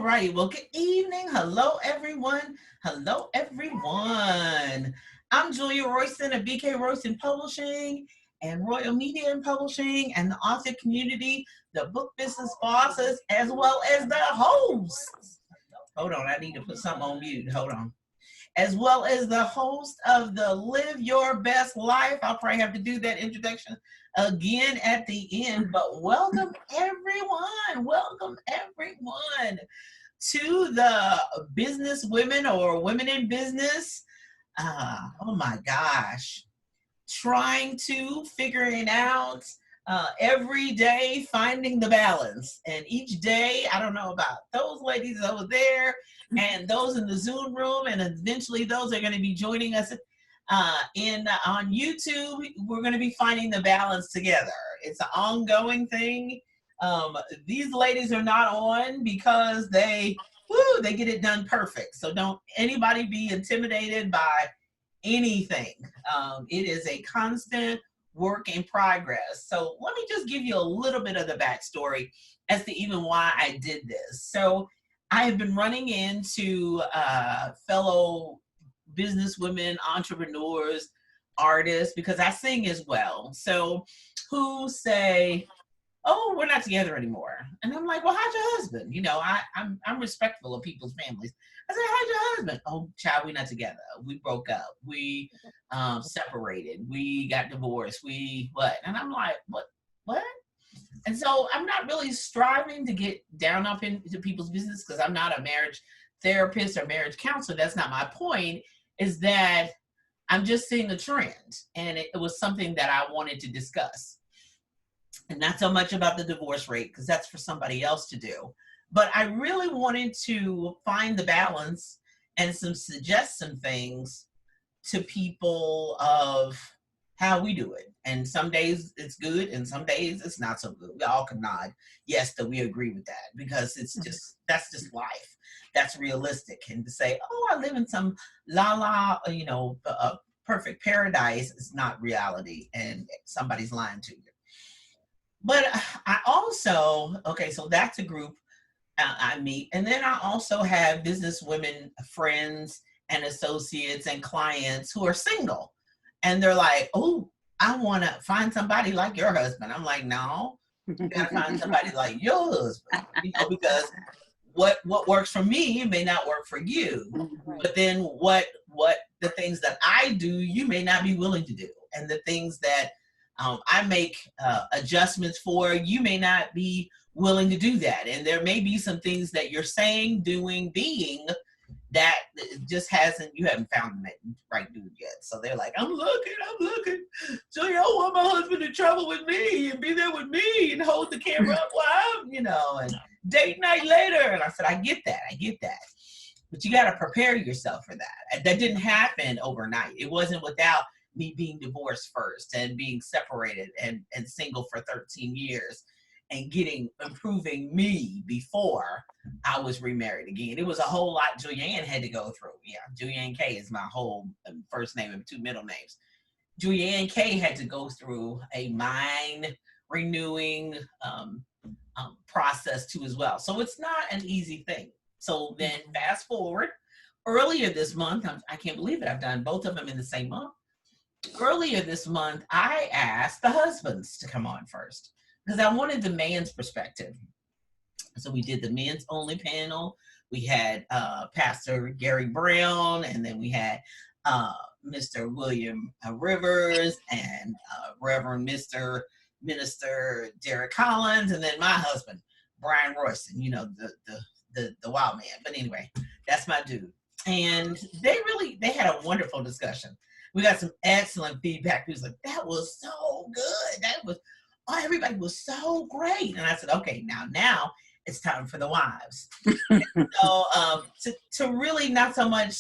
right. Well, good evening. Hello, everyone. Hello, everyone. I'm Julia Royston of BK Royston Publishing and Royal Media and Publishing and the author community, the book business bosses, as well as the hosts. Hold on, I need to put something on mute. Hold on. As well as the host of the Live Your Best Life. I'll probably have to do that introduction again at the end, but welcome everyone. Welcome everyone to the business women or women in business. Oh my gosh. Trying to figuring out every day, finding the balance. And each day, I don't know about those ladies over there and those in the Zoom room, and eventually those are going to be joining us on YouTube. We're going to be finding the balance together. It's an ongoing thing. These ladies are not on because they get it done perfect. So don't anybody be intimidated by anything. It is a constant work in progress. So let me just give you a little bit of the backstory as to even why I did this. So I have been running into fellow businesswomen, entrepreneurs, artists, because I sing as well. So who say, oh, we're not together anymore. And I'm like, well, how's your husband? You know, I'm respectful of people's families. I said, how's your husband? Oh, child, we're not together. We broke up. We separated. We got divorced. We what? And I'm like, what? And so I'm not really striving to get down up into people's business because I'm not a marriage therapist or marriage counselor. That's not my point. Is that I'm just seeing a trend, and it was something that I wanted to discuss. And not so much about the divorce rate, because that's for somebody else to do. But I really wanted to find the balance and suggest some things to people of how we do it. And some days it's good and some days it's not so good. We all can nod yes that we agree with that, because it's just, that's just life. That's realistic. And to say, oh, I live in some perfect paradise is not reality, and somebody's lying to you. But I also, okay, so that's a group I meet. And then I also have business women, friends and associates and clients who are single. And they're like, oh, I want to find somebody like your husband. I'm like, no, you got to find somebody like your husband, because what works for me may not work for you. But then what the things that I do, you may not be willing to do. And the things that I make adjustments for, you may not be willing to do that. And there may be some things that you're saying, doing, being that just you haven't found the right dude yet. So they're like, I'm looking. So I want my husband to travel with me and be there with me and hold the camera up while I'm, and date night later. And I said, I get that. But you got to prepare yourself for that. That didn't happen overnight. It wasn't without me being divorced first and being separated and single for 13 years and improving me before I was remarried again. It was a whole lot Julianne had to go through. Yeah, Julianne K is my whole first name and two middle names. Julianne K had to go through a mind renewing process too as well. So it's not an easy thing. So then fast forward, earlier this month, I can't believe it, I've done both of them in the same month. Earlier this month, I asked the husbands to come on first because I wanted the man's perspective. So we did the men's only panel. We had Pastor Gary Brown, and then we had Mr. William Rivers and Reverend Mr. Minister Derek Collins, and then my husband, Brian Royston, the wild man. But anyway, that's my dude. And they had a wonderful discussion. We got some excellent feedback. He was like, that was so good. Everybody was so great. And I said, okay, now it's time for the wives. So to really not so much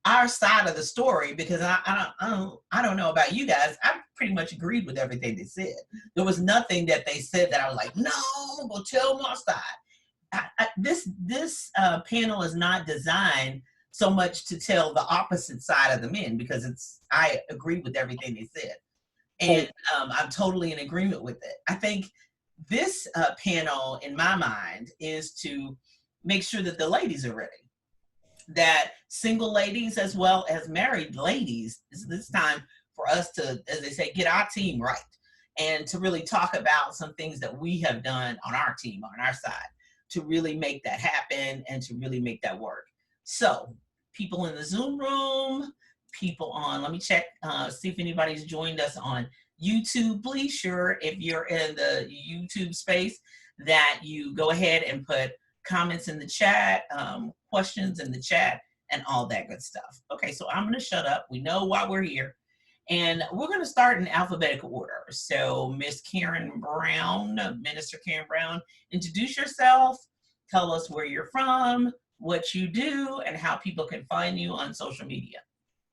our side of the story, because I don't know about you guys. I pretty much agreed with everything they said. There was nothing that they said that I was like, no, I'm going to tell my side. This panel is not designed so much to tell the opposite side of the men, because I agree with everything they said. And I'm totally in agreement with it. I think this panel, in my mind, is to make sure that the ladies are ready. That single ladies as well as married ladies, it's time for us to, as they say, get our team right and to really talk about some things that we have done on our team, on our side, to really make that happen and to really make that work. So people in the Zoom room, people on, let me check, see if anybody's joined us on YouTube. Please sure, if you're in the YouTube space, that you go ahead and put comments in the chat, questions in the chat, and all that good stuff. Okay, so I'm going to shut up. We know why we're here. And we're going to start in alphabetical order. So Miss Karen Brown, Minister Karen Brown, introduce yourself. Tell us where you're from, what you do, and how people can find you on social media.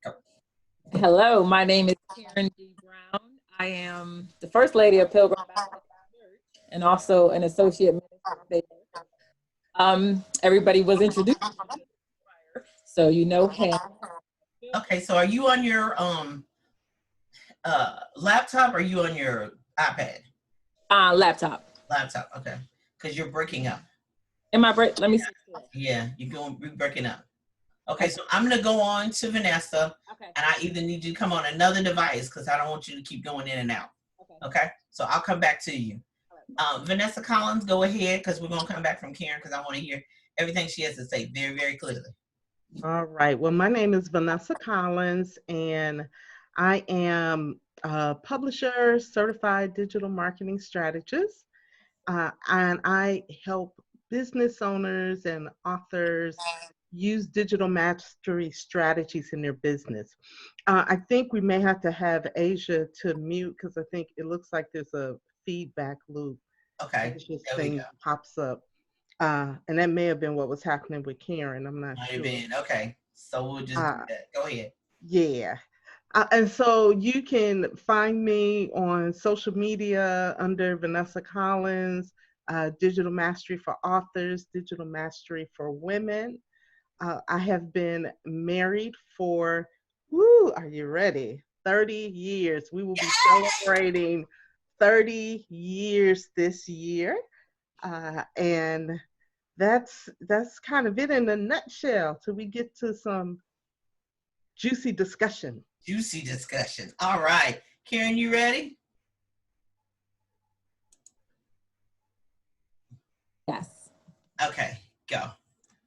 Go. Hello, my name is Karen D. Brown. I am the First Lady of Pilgrim Baptist Church and also an associate minister there. Everybody was introduced prior, so you know him. Okay, so are you on your laptop or are you on your iPad? Laptop. Laptop, okay. Because you're breaking up. Am I break? Let me see. Yeah, you're breaking up. Okay, so I'm going to go on to Vanessa. Okay. And I either need you to come on another device because I don't want you to keep going in and out. Okay, so I'll come back to you. Vanessa Collins, go ahead because we're going to come back from Karen because I want to hear everything she has to say very, very clearly. All right. Well, my name is Vanessa Collins, and I am a publisher, certified digital marketing strategist, and I help business owners and authors use digital mastery strategies in their business. I think we may have to have Asia to mute because I think it looks like there's a feedback loop. Okay. This thing pops up. And that may have been what was happening with Karen. I'm not sure. Okay. So we'll just do that. Go ahead. Yeah. And so you can find me on social media under Vanessa Collins, Digital Mastery for Authors, Digital Mastery for Women. I have been married for, are you ready? 30 years. We will be celebrating 30 years this year. And that's kind of it in a nutshell till we get to some juicy discussion. Juicy discussion. All right. Karen, you ready? Yes. Okay, go.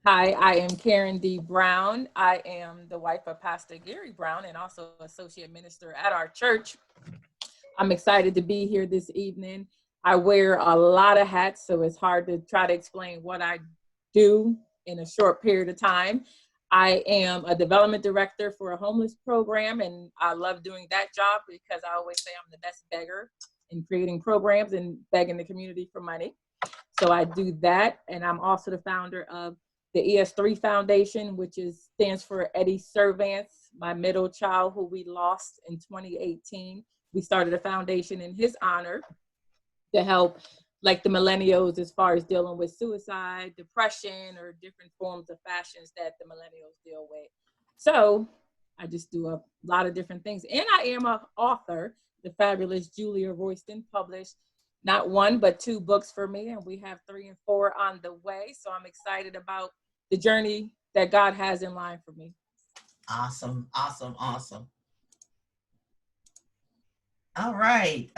Hi, I am Karen D. Brown. I am the wife of Pastor Gary Brown and also associate minister at our church. I'm excited to be here this evening. I wear a lot of hats, so it's hard to try to explain what I do in a short period of time. I am a development director for a homeless program, and I love doing that job because I always say I'm the best beggar in creating programs and begging the community for money. So I do that, and I'm also the founder of the ES3 Foundation, which stands for Eddie Servants, my middle child who we lost in 2018. We started a foundation in his honor to help like the millennials as far as dealing with suicide, depression, or different forms of fashions that the millennials deal with. So I just do a lot of different things. And I am an author. The fabulous Julia Royston published not one, but 2 books for me. And we have 3 and 4 on the way. So I'm excited about the journey that God has in line for me. Awesome, awesome, awesome. All right.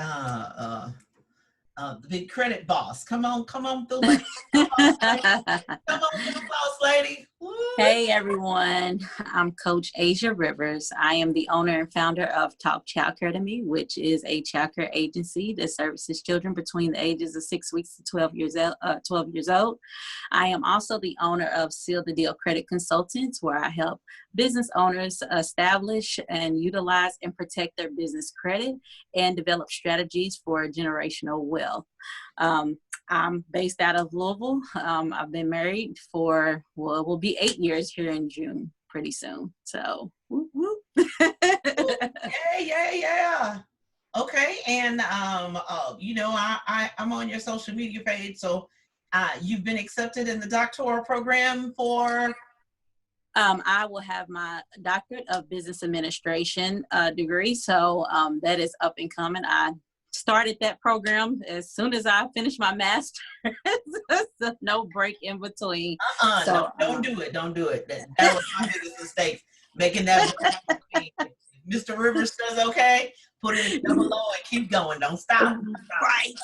The big credit boss. Come on through, lady. Come on through, boss lady. Woo. Hey everyone, I'm Coach Asia Rivers. I am the owner and founder of Talk Child Care to Me, which is a child care agency that services children between the ages of 6 weeks to 12 years old. I am also the owner of Seal the Deal Credit Consultants, where I help business owners establish and utilize and protect their business credit and develop strategies for generational wealth. I'm based out of Louisville. I've been married for, well, it will be 8 years here in June pretty soon. So, whoop, whoop. Yeah. Okay, and I'm on your social media page. So, you've been accepted in the doctoral program for. I will have my doctorate of business administration degree. So that is up and coming. I started that program as soon as I finished my master's. So no break in between. So, no, don't do it. Don't do it. That was my biggest mistake, making that break. Mr. Rivers says okay, put it in double O and keep going. Don't stop. Right.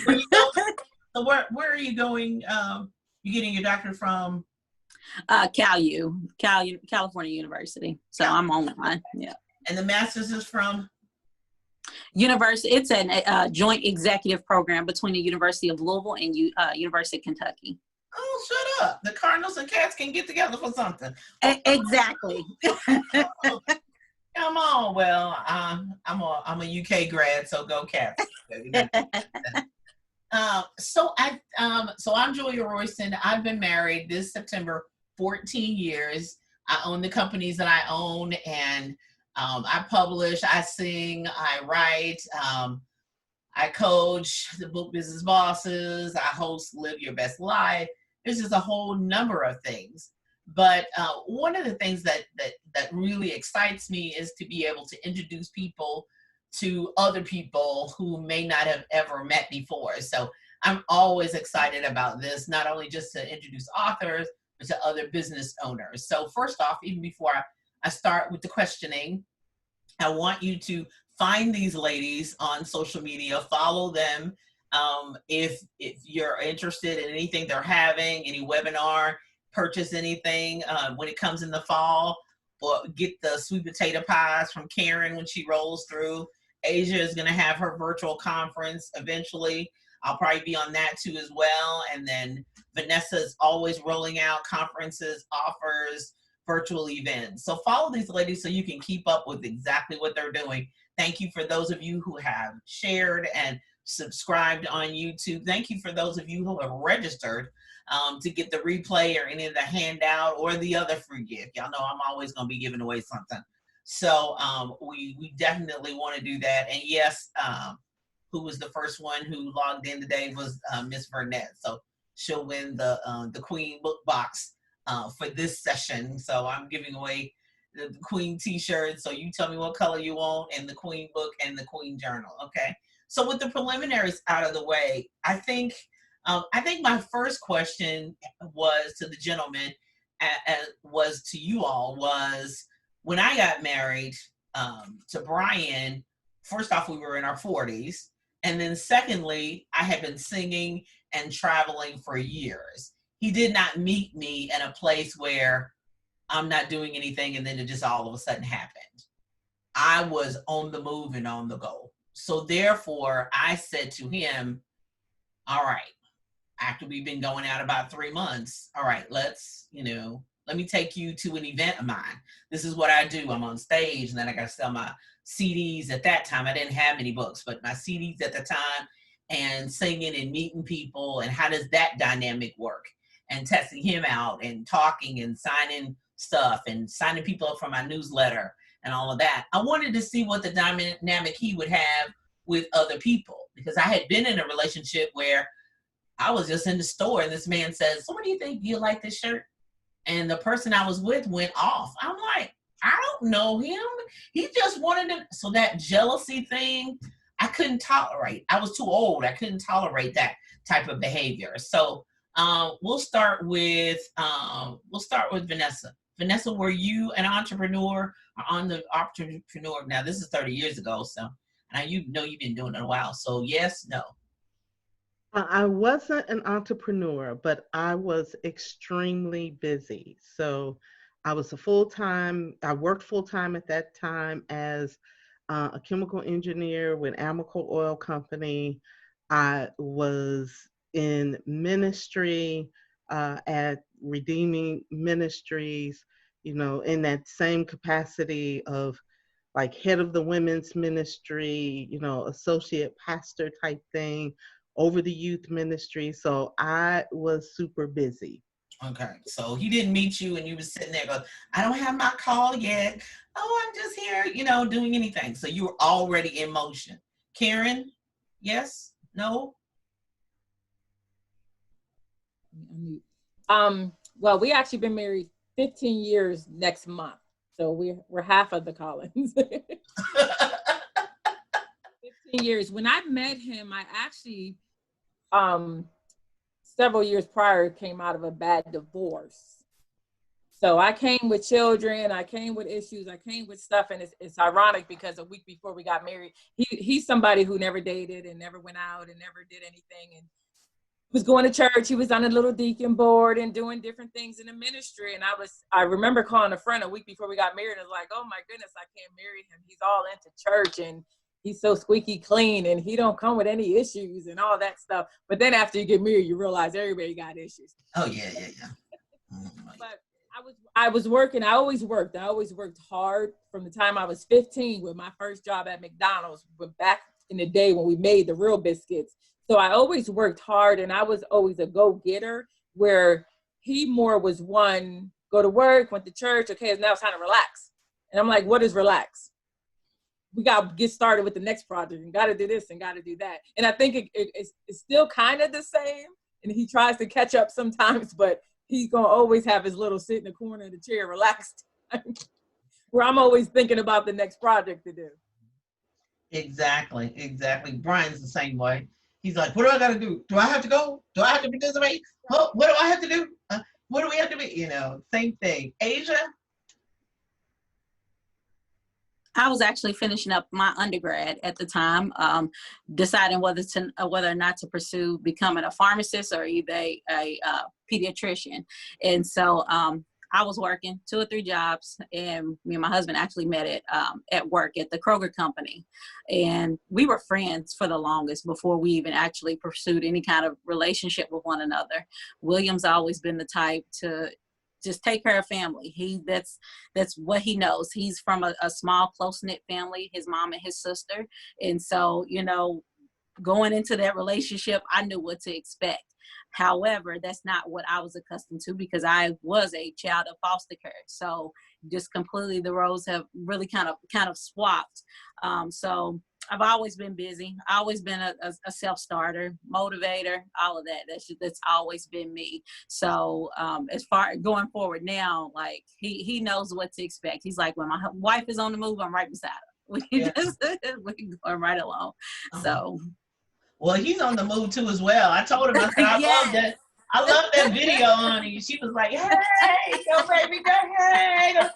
Where you going? So where are you going? You getting your doctorate from? California University. So I'm online. Yeah. And the master's is from? University. It's a joint executive program between the University of Louisville and University of Kentucky. Oh, shut up! The Cardinals and Cats can get together for something. Exactly. Come on. Well, I'm a UK grad, so go Cats. So I'm Julia Royston. I've been married this September 14 years. I own the companies that I own, and I publish, I sing, I write, I coach the Book Business Bosses, I host Live Your Best Life. There's just a whole number of things. But one of the things that really excites me is to be able to introduce people to other people who may not have ever met before. So I'm always excited about this, not only just to introduce authors, but to other business owners. So first off, even before I start with the questioning, I want you to find these ladies on social media, follow them. If you're interested in anything they're having, any webinar, purchase anything when it comes in the fall, or get the sweet potato pies from Karen when she rolls through. Asia is going to have her virtual conference eventually. I'll probably be on that too as well. And then Vanessa is always rolling out conferences, offers, virtual events. So follow these ladies so you can keep up with exactly what they're doing. Thank you for those of you who have shared and subscribed on YouTube. Thank you for those of you who have registered to get the replay or any of the handout or the other free gift. Y'all know I'm always going to be giving away something. So we definitely want to do that. And yes, who was the first one who logged in today was Miss Burnett. So she'll win the Queen book box for this session. So I'm giving away the Queen t-shirt. So you tell me what color you want, and the Queen book and the Queen journal. Okay. So with the preliminaries out of the way, I think my first question was to the gentleman, was to you all, was when I got married to Brian. First off, we were in our 40s. And then secondly, I had been singing and traveling for years. He did not meet me in a place where I'm not doing anything and then it just all of a sudden happened. I was on the move and on the go. So therefore, I said to him, all right, after we've been going out about 3 months, all right, let me take you to an event of mine. This is what I do. I'm on stage, and then I got to sell my CDs. At that time, I didn't have many books, but my CDs at the time, and singing and meeting people, and how does that dynamic work? And testing him out and talking and signing stuff and signing people up for my newsletter and all of that. I wanted to see what the dynamic he would have with other people, because I had been in a relationship where I was just in the store and this man says, so what do you think? Do you like this shirt? And the person I was with went off. I'm like, I don't know him. He just wanted to. So that jealousy thing, I couldn't tolerate. I was too old. I couldn't tolerate that type of behavior. So we'll start with Vanessa. Vanessa, were you an entrepreneur or on the entrepreneur? Now this is 30 years ago, so and you know you've been doing it a while. So yes, no. I wasn't an entrepreneur, but I was extremely busy. So I was I worked full-time at that time as a chemical engineer with Amoco Oil Company. I was in ministry at Redeeming Ministries, in that same capacity of like head of the women's ministry, associate pastor type thing, over the youth ministry. So I was super busy. Okay, so he didn't meet you and you were sitting there going, I don't have my call yet. Oh, I'm just here, doing anything. So you were already in motion. Karen, yes? No? Well, we actually been married 15 years next month. So we're half of the Collins. 15 15 years. When I met him, I actually, several years prior, came out of a bad divorce. So I came with children, I came with issues, I came with stuff, and it's ironic because a week before we got married, he's somebody who never dated and never went out and never did anything, and was going to church. He was on a little deacon board and doing different things in the ministry. And I remember calling a friend a week before we got married and was like, oh my goodness, I can't marry him. He's all into church and he's so squeaky clean and he don't come with any issues and all that stuff. But then after you get married, you realize everybody got issues. Oh yeah. But I was working. I always worked hard from the time I was 15 with my first job at McDonald's, but back in the day when we made the real biscuits. So I always worked hard and I was always a go-getter, where he more was one, go to work, went to church. Okay, now it's time to relax. And I'm like, what is relax? We got to get started with the next project and got to do this and got to do that. And I think it's still kind of the same. And he tries to catch up sometimes, but he's going to always have his little sit in the corner of the chair, relaxed time, where I'm always thinking about the next project to do. Exactly. Brian's the same way. He's like, what do I got to do? Do I have to go? Do I have to participate? What do I have to do? What do we have to be? You know, same thing. Asia? I was actually finishing up my undergrad at the time, deciding whether or not to pursue becoming a pharmacist or either a pediatrician. And so I was working 2 or 3 jobs, and me and my husband actually met at work at the Kroger company. And we were friends for the longest before we even actually pursued any kind of relationship with one another. William's always been the type to just take care of family. That's what he knows. He's from a small, close-knit family, his mom and his sister. And so, you know, going into that relationship, I knew what to expect. However, that's not what I was accustomed to because I was a child of foster care. So just completely the roles have really kind of swapped. So I've always been busy. I've always been a self-starter, motivator, all of that. That's always been me. So as far going forward now, like he knows what to expect. He's like, when my wife is on the move, I'm right beside her. We're going right along. So. Well, he's on the move too as well. I told him, I said, Yes. I love that video, honey. She was like, hey, go baby, go, hey. Go.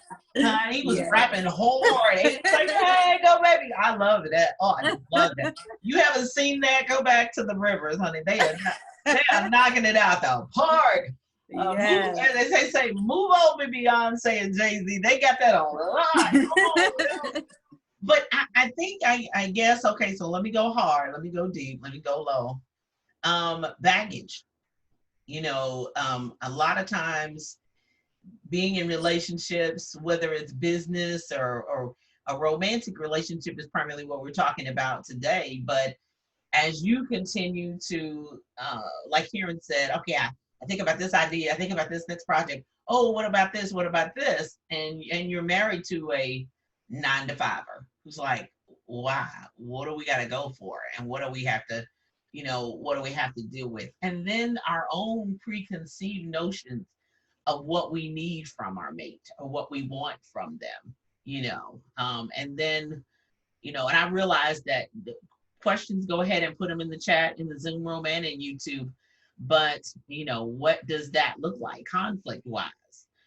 He was rapping hard. He was like, hey, go baby. I love that. Oh, I love that. You haven't seen that? Go back to the Rivers, honey. They are knocking it out the park. As they say, move over Beyonce and Jay-Z. They got that on line. But I think, I guess, okay, so let me go hard, let me go deep, let me go low. Baggage. You know, a lot of times being in relationships, whether it's business or a romantic relationship is primarily what we're talking about today. But as you continue to, like Karen said, okay, I think about this idea, I think about this next project. Oh, what about this? What about this? And you're married to a 9-to-5er who's like, wow, what do we got to go for? And what do we have to, you know, what do we have to deal with? And then our own preconceived notions of what we need from our mate or what we want from them, you know. And then, you know, and I realized that the questions, go ahead and put them in the chat, in the Zoom room and in YouTube. But, you know, what does that look like conflict-wise?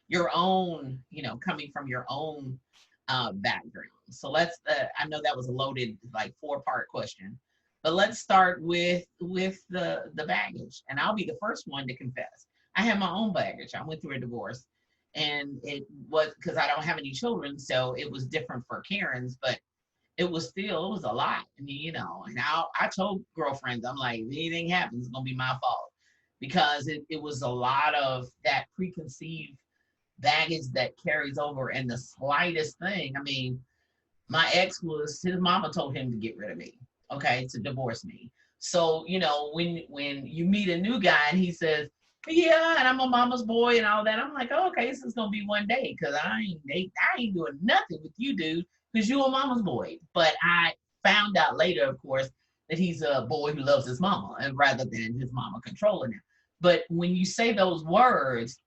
Your own, you know, coming from your own background. So let's, I know that was a loaded, like 4-part question, but let's start with the baggage. And I'll be the first one to confess. I had my own baggage. I went through a divorce, and it was because I don't have any children, so it was different for Karen's, but it was a lot. I mean, you know, and I told girlfriends, I'm like, if anything happens, it's gonna be my fault, because it was a lot of that preconceived baggage that carries over, and the slightest thing. I mean, my ex his mama told him to get rid of me, okay, to divorce me. So, you know, when you meet a new guy and he says, yeah, and I'm a mama's boy and all that, I'm like, oh, okay, this is gonna be one day, because I ain't doing nothing with you, dude, because you a mama's boy. But I found out later, of course, that he's a boy who loves his mama, and rather than his mama controlling him. But when you say those words,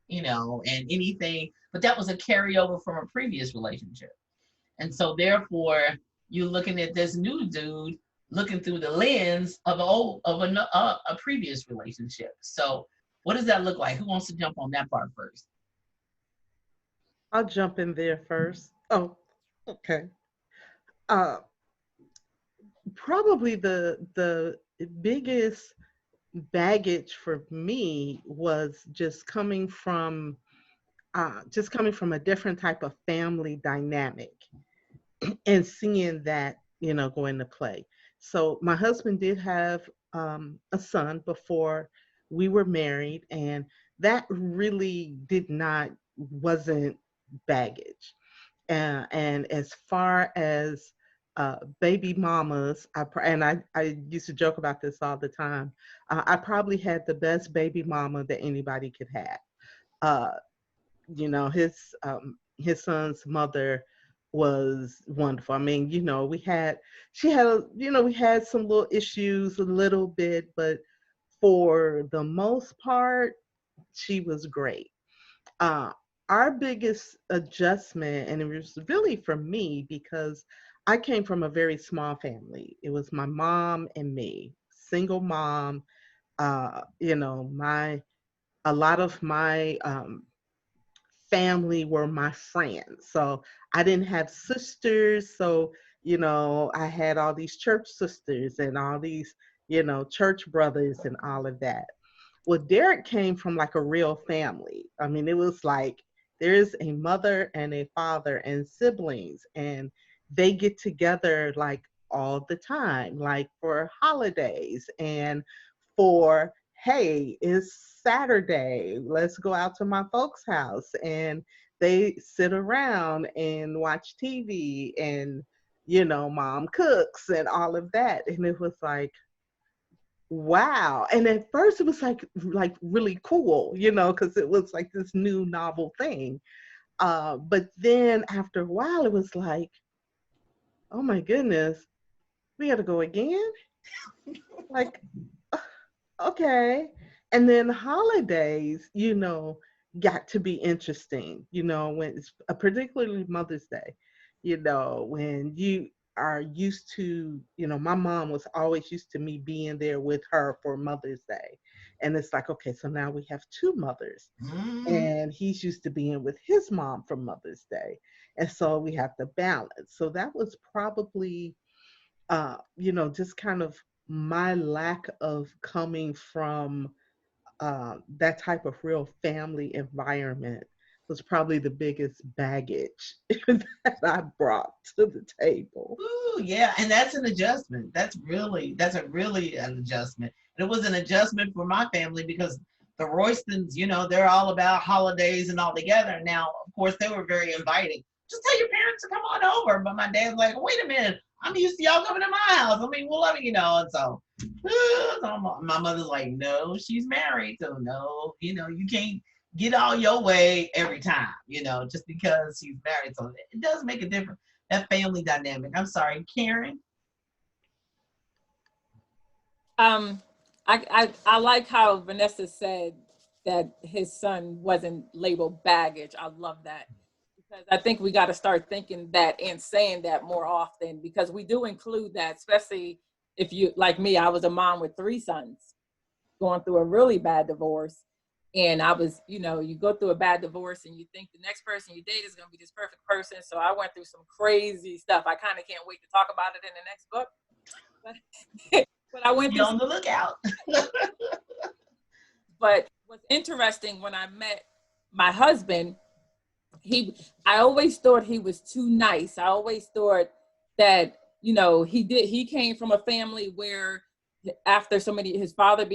you know, and anything, but that was a carryover from a previous relationship. And so therefore, you're looking at this new dude looking through the lens of a previous relationship. So what does that look like? Who wants to jump on that part first? I'll jump in there first. Oh, okay. Uh, Probably the biggest baggage for me was just coming from a different type of family dynamic and seeing that, go into play. So my husband did have a son before we were married, and that really wasn't baggage. And as far as baby mamas, I used to joke about this all the time. I probably had the best baby mama that anybody could have. Uh, his son's mother was wonderful. I mean, we had some little issues a little bit, but for the most part, she was great. Uh, our biggest adjustment, and it was really for me because I came from a very small family. It was my mom and me, single mom. My a lot of my family were my friends. So I didn't have sisters. So, I had all these church sisters and all these, church brothers and all of that. Well, Derek came from like a real family. I mean, it was like there's a mother and a father and siblings, and they get together like all the time, like for holidays and for, hey, it's Saturday, let's go out to my folks' house. And they sit around and watch TV, and, mom cooks and all of that. And it was like, wow. And at first it was like really cool, because it was like this new novel thing. But then after a while it was like, oh my goodness, we gotta go again? Like, okay. And then holidays, got to be interesting, when it's particularly Mother's Day, when you are used to, my mom was always used to me being there with her for Mother's Day. And it's like, okay, so now we have two mothers. Mm. And he's used to being with his mom for Mother's Day. And so we have to balance. So that was probably just kind of my lack of coming from that type of real family environment was probably the biggest baggage that I brought to the table. Ooh, yeah, and that's an adjustment. That's a really an adjustment. And it was an adjustment for my family because the Roystons, they're all about holidays and all together. Now, of course, they were very inviting. Just tell your parents to come on over. But my dad's like, wait a minute, I'm used to y'all coming to my house. I mean, well, and so, my mother's like, no, she's married, so no, you can't get all your way every time, just because she's married. So it does make a difference. That family dynamic. I'm sorry, Karen. I like how Vanessa said that his son wasn't labeled baggage. I love that because I think we got to start thinking that and saying that more often because we do include that, especially if you, like me, I was a mom with 3 sons going through a really bad divorce. And I was, you go through a bad divorce and you think the next person you date is going to be this perfect person. So I went through some crazy stuff. I kind of can't wait to talk about it in the next book. But I went Be through on the lookout. But what's interesting when I met my husband, I always thought he was too nice. I always thought that, he came from a family where after so many, his father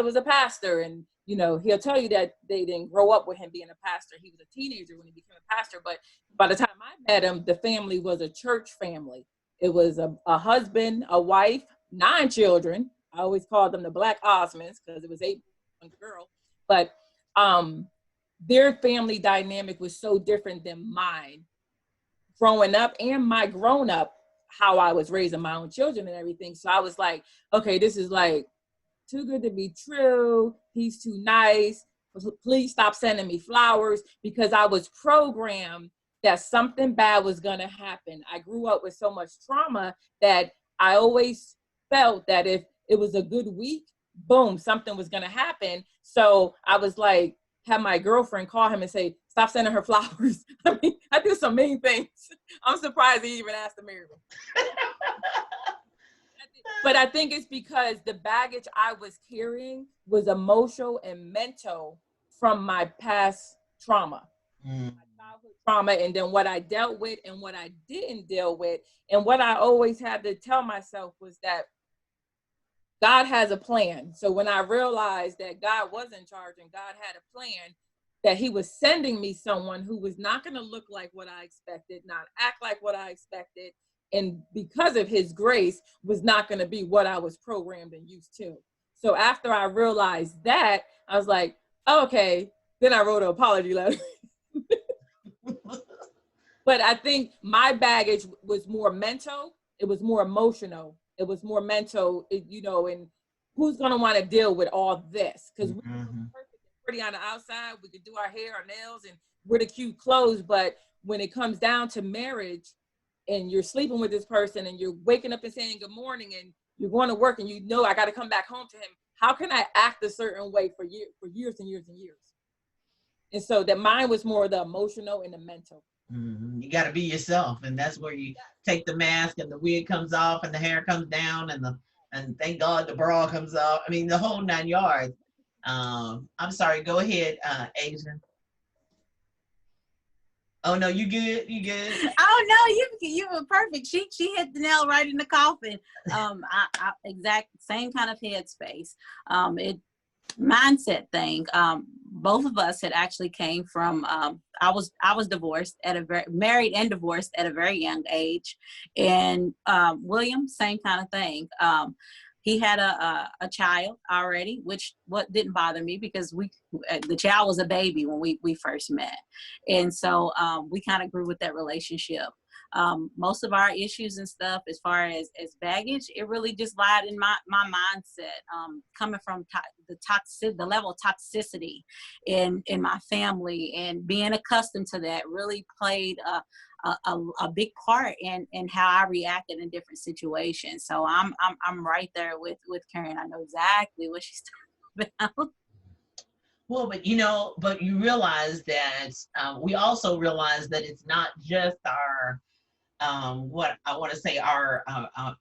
was a pastor, and he'll tell you that they didn't grow up with him being a pastor. He was a teenager when he became a pastor, but by the time I met him, the family was a church family. It was a husband, a wife, 9 children. I always called them the Black Osmonds because it was 8 girls. But their family dynamic was so different than mine growing up and my grown up, how I was raising my own children and everything. So I was like, okay, this is like too good to be true. He's too nice. Please stop sending me flowers, because I was programmed that something bad was going to happen. I grew up with so much trauma that I always felt that if it was a good week, boom, something was going to happen. So I was like, have my girlfriend call him and say, stop sending her flowers. I mean, I do some mean things. I'm surprised he even asked to marry me. But I think it's because the baggage I was carrying was emotional and mental from my past trauma. My childhood trauma, and then what I dealt with and what I didn't deal with. And what I always had to tell myself was that God has a plan. So when I realized that God was in charge and God had a plan, that he was sending me someone who was not going to look like what I expected, not act like what I expected, and because of his grace was not going to be what I was programmed and used to. So after I realized that, I was like, oh, okay. Then I wrote an apology letter. But I think my baggage was more mental. It was more emotional. It was more mental, and who's going to want to deal with all this? Because we're perfect and pretty on the outside. We could do our hair, our nails, and wear the cute clothes. But when it comes down to marriage and you're sleeping with this person and you're waking up and saying good morning and you're going to work and I got to come back home to him, how can I act a certain way for years and years and years? And so that mine was more the emotional and the mental. You got to be yourself, and that's where you take the mask and the wig comes off and the hair comes down and thank God the bra comes off. I mean, the whole 9 yards. I'm sorry. Go ahead, Asian. Oh no, you good? You good? Oh no, you were perfect. She hit the nail right in the coffin. Exact same kind of headspace. It mindset thing. Both of us had actually came from. I was divorced married and divorced at a very young age, and William, same kind of thing. He had a child already, which what didn't bother me because the child was a baby when we first met, and so we kind of grew with that relationship. Most of our issues and stuff, as far as baggage, it really just lied in my mindset, coming from the level of toxicity in my family, and being accustomed to that really played a big part in how I reacted in different situations. So I'm right there with Karen. I know exactly what she's talking about. Well, but you realize that we also realize that it's not just our what I want to say, our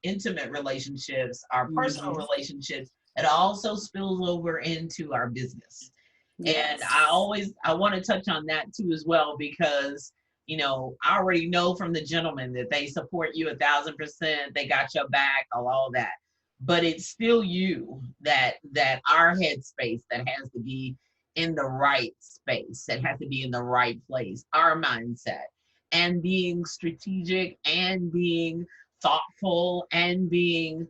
intimate relationships, our personal relationships. It also spills over into our business. Yes. And I want to touch on that too as well, because I already know from the gentleman that they support you 1,000%. They got your back, all that. But it's still you that our headspace that has to be in the right space, that has to be in the right place, our mindset, and being strategic and being thoughtful and being,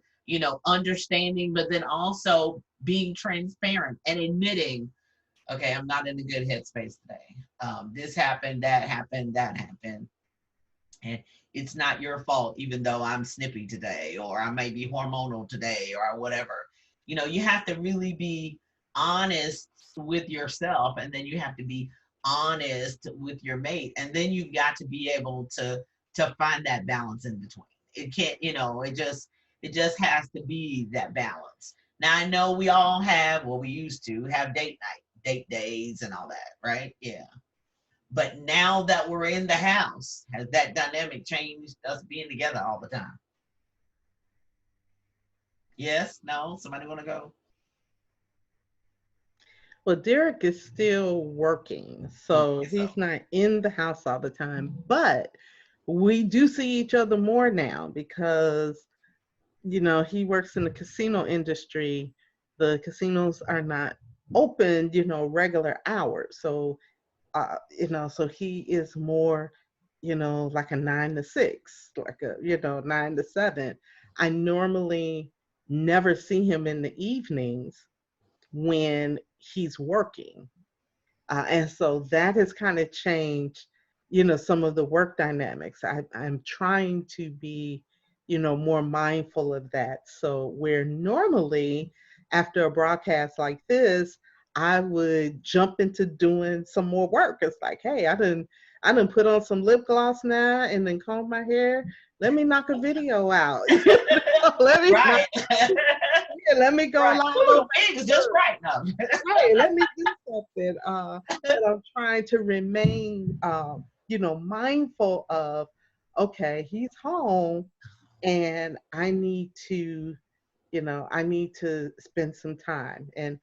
understanding, but then also being transparent and admitting, okay, I'm not in a good headspace today. This happened, that happened, that happened. And it's not your fault, even though I'm snippy today, or I may be hormonal today, or whatever. You have to really be honest with yourself, and then you have to be honest with your mate, and then you've got to be able to find that balance in between. It can't, it just has to be that balance. Now I know we all have, well, we used to have date days and all that, right? Yeah. But now that we're in the house, has that dynamic changed, us being together all the time? Yes? No? Somebody want to go? Well, Derek is still working, so he's not in the house all the time, but we do see each other more now because, he works in the casino industry. The casinos are not open, regular hours. So, so he is more, like a 9 to 6, like a, 9 to 7. I normally never see him in the evenings when he's working. And so that has kind of changed, some of the work dynamics. I'm trying to be, more mindful of that. So where normally after a broadcast like this, I would jump into doing some more work. It's like, hey, I done put on some lip gloss now and then comb my hair. Let me knock a video out. Let me Right. let me go Right. live Ooh, on the wig is just right now. right. Let me do something. But I'm trying to remain, mindful of. Okay, he's home, and I need to spend some time. And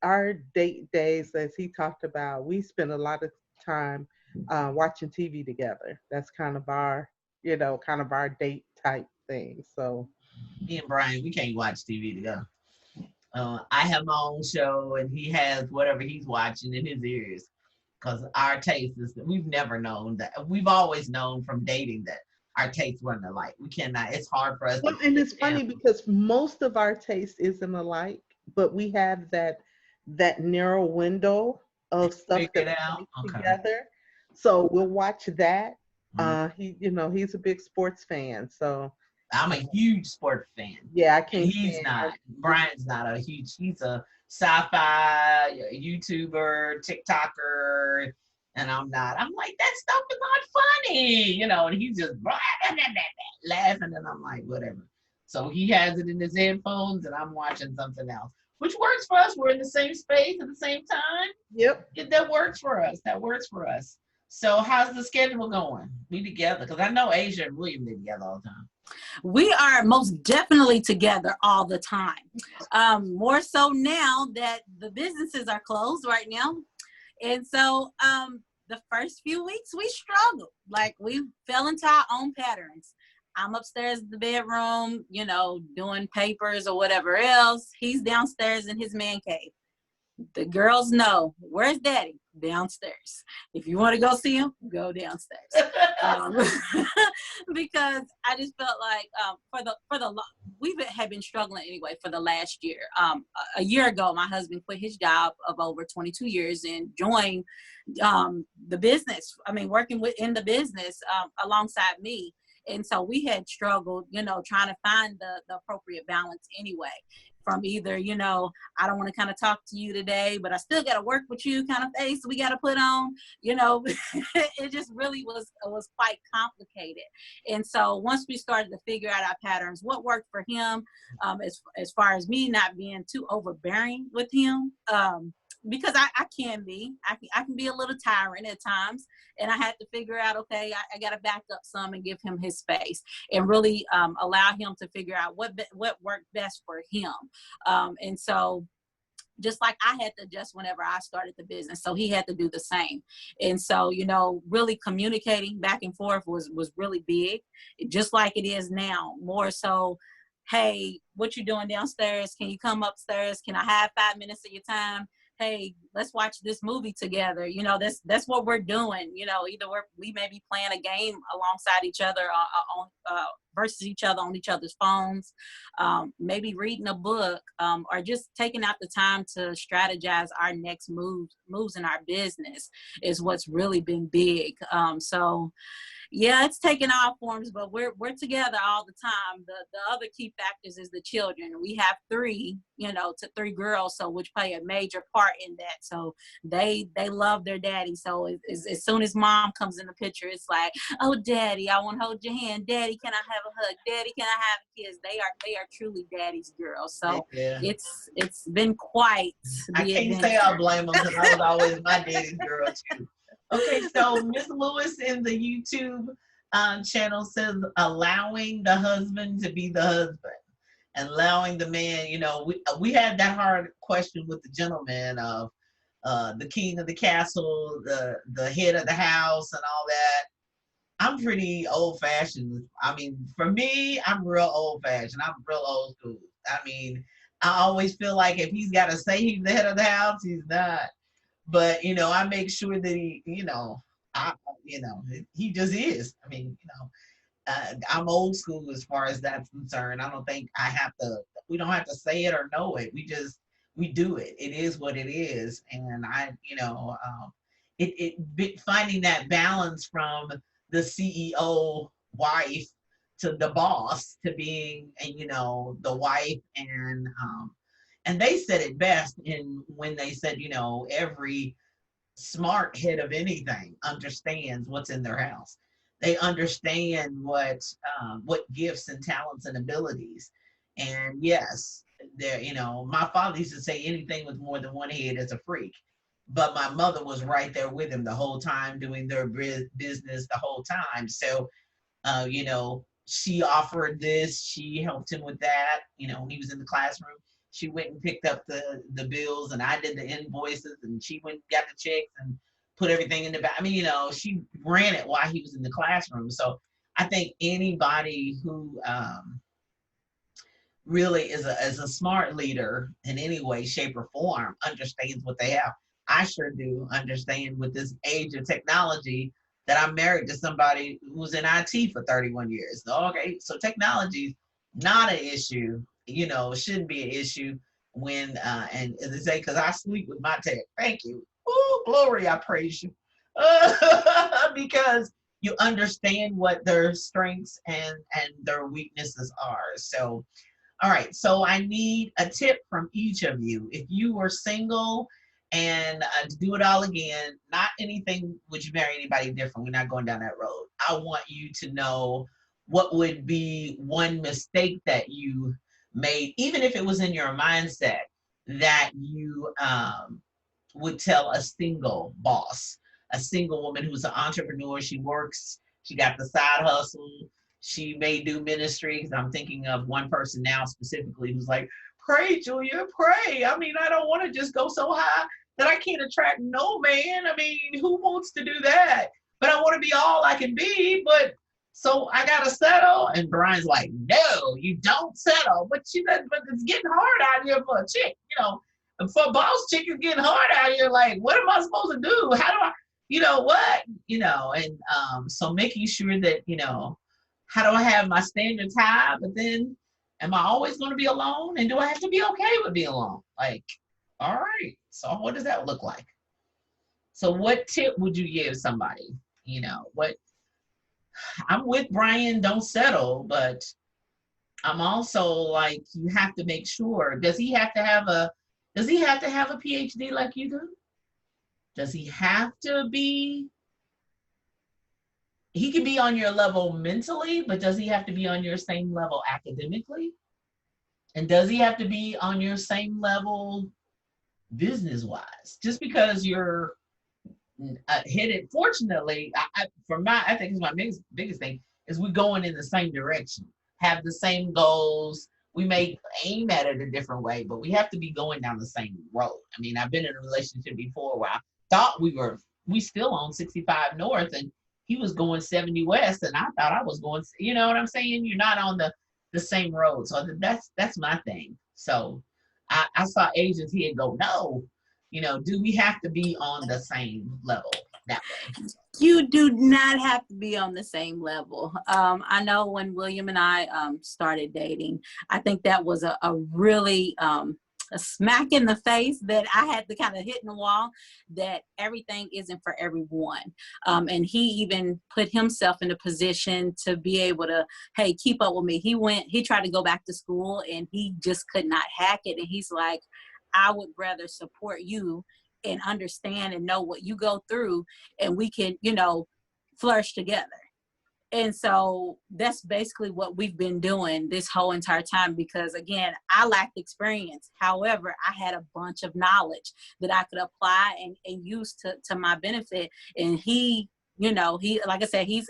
our date days, as he talked about, we spend a lot of time watching TV together. That's kind of our date type thing. So Me and Brian, we can't watch TV together. I have my own show, and he has whatever he's watching in his ears. Because our taste is, we've never known that. We've always known from dating that our tastes weren't alike. We cannot. It's hard for us to well, and sit it's down, funny because most of our taste isn't alike, but we have that narrow window of stuff figure that it we out. like Okay. together. So we'll watch that. Mhm. He's a big sports fan, so I'm a huge sports fan. yeah, I And can't he's stand. not. Brian's not a huge. He's a sci-fi YouTuber, TikToker, and I'm not. I'm like, that stuff is not funny, and he's just laughing, and I'm like, whatever. So he has it in his headphones, and I'm watching something else, which works for us. We're in the same space at the same time. Yep. That works for us. That works for us. So how's the schedule going? We together? Because I know Asia and William be together all the time. We are most definitely together all the time. More so now that the businesses are closed right now. And so the first few weeks we struggled. Like we fell into our own patterns. I'm upstairs in the bedroom, doing papers or whatever else. He's downstairs in his man cave. The girls know, where's daddy? Downstairs. If you want to go see him, go downstairs. Because I just felt like we had been struggling anyway for the last year. A year ago, my husband quit his job of over 22 years and joined the business. I mean, working in the business alongside me. And so we had struggled, trying to find the appropriate balance anyway. From either, I don't want to kind of talk to you today, but I still got to work with you kind of face we got to put on, it just really was quite complicated. And so once we started to figure out our patterns, what worked for him, as far as me not being too overbearing with him, because I can be a little tyrant at times, and I had to figure out, okay, I got to back up some and give him his space and really allow him to figure out what worked best for him. And so just like I had to adjust whenever I started the business, so he had to do the same. And so, really communicating back and forth was really big, just like it is now, more so. Hey, what you doing downstairs? Can you come upstairs? Can I have 5 minutes of your time? Hey, let's watch this movie together. That's what we're doing. Either we may be playing a game alongside each other on versus each other on each other's phones, maybe reading a book, or just taking out the time to strategize our next moves in our business is what's really been big. So yeah, it's taken all forms, but we're together all the time. The other key factors is the children. We have three girls, so which play a major part in that. So they love their daddy. So as soon as mom comes in the picture, it's like, oh, daddy, I want to hold your hand. Daddy, can I have a hug? Daddy, can I have kids? They are truly daddy's girls. So Yeah. it's been quite I the can't adventure. say I blame them because I was always my daddy's girl too. Okay, so Miss Lewis in the YouTube channel says allowing the husband to be the husband and allowing the man, we had that hard question with the gentleman of the king of the castle, the head of the house and all that. I'm pretty old fashioned. I mean, for me, I'm real old fashioned. I'm real old school. I mean, I always feel like if he's got to say he's the head of the house, he's not. But I make sure that he, he just is. I mean, I'm old school as far as that's concerned. I don't think we don't have to say it or know it. We do it. It is what it is. And finding that balance from the CEO wife to the boss to being, the wife and they said it best when they said, every smart head of anything understands what's in their house. They understand what gifts and talents and abilities. And yes, there, my father used to say anything with more than one head is a freak. But my mother was right there with him the whole time, doing their business the whole time. So she offered this, she helped him with that. When he was in the classroom, she went and picked up the bills, and I did the invoices, and she went and got the checks and put everything in the back. I mean, she ran it while he was in the classroom. So I think anybody who really is a smart leader in any way, shape, or form understands what they have. I sure do understand with this age of technology that I'm married to somebody who was in IT for 31 years. So, okay, so technology is not an issue, shouldn't be an issue when, and as they say, because I sleep with my tech. Thank you. Oh, glory, I praise you. Because you understand what their strengths and their weaknesses are. So, all right, so I need a tip from each of you. If you were single and to do it all again, not anything, would you marry anybody different? We're not going down that road. I want you to know what would be one mistake that you made, even if it was in your mindset, that you would tell a single boss, a single woman who's an entrepreneur. She works, she got the side hustle, she may do ministry. I'm thinking of one person now specifically who's like, pray, Julia, pray. I mean, I don't want to just go so high that I can't attract no man. I mean, who wants to do that? But I want to be all I can be, but so I got to settle. And Brian's like, no, you don't settle. But but it's getting hard out here for a chick, for a boss chick, it's getting hard out here. Like, what am I supposed to do? How do I, what? And so making sure that, how do I have my standards high, but then am I always going to be alone? And do I have to be okay with being alone? Like, all right, so what does that look like? So what tip would you give somebody? What I'm with Brian, don't settle, but I'm also like, you have to make sure, does he have to have a PhD like you do? Does he have to be? He can be on your level mentally, but does he have to be on your same level academically? And does he have to be on your same level business-wise? Just because you're headed, fortunately, I think it's my biggest thing, is we're going in the same direction, have the same goals. We may aim at it a different way, but we have to be going down the same road. I mean, I've been in a relationship before where I thought we still on 65 North, and he was going 70 West, and I thought I was going, you know what I'm saying? You're not on the same road. So that's my thing. So I saw agents here go, no, do we have to be on the same level that way? You do not have to be on the same level. I know when William and I started dating, I think that was a really a smack in the face that I had to kind of hit in the wall, that everything isn't for everyone. And he even put himself in a position to be able to, hey, keep up with me. He tried to go back to school and he just could not hack it. And he's like, I would rather support you and understand and know what you go through, and we can, flourish together. And so that's basically what we've been doing this whole entire time, because again, I lacked experience. However, I had a bunch of knowledge that I could apply and use to my benefit. And he, like I said, he's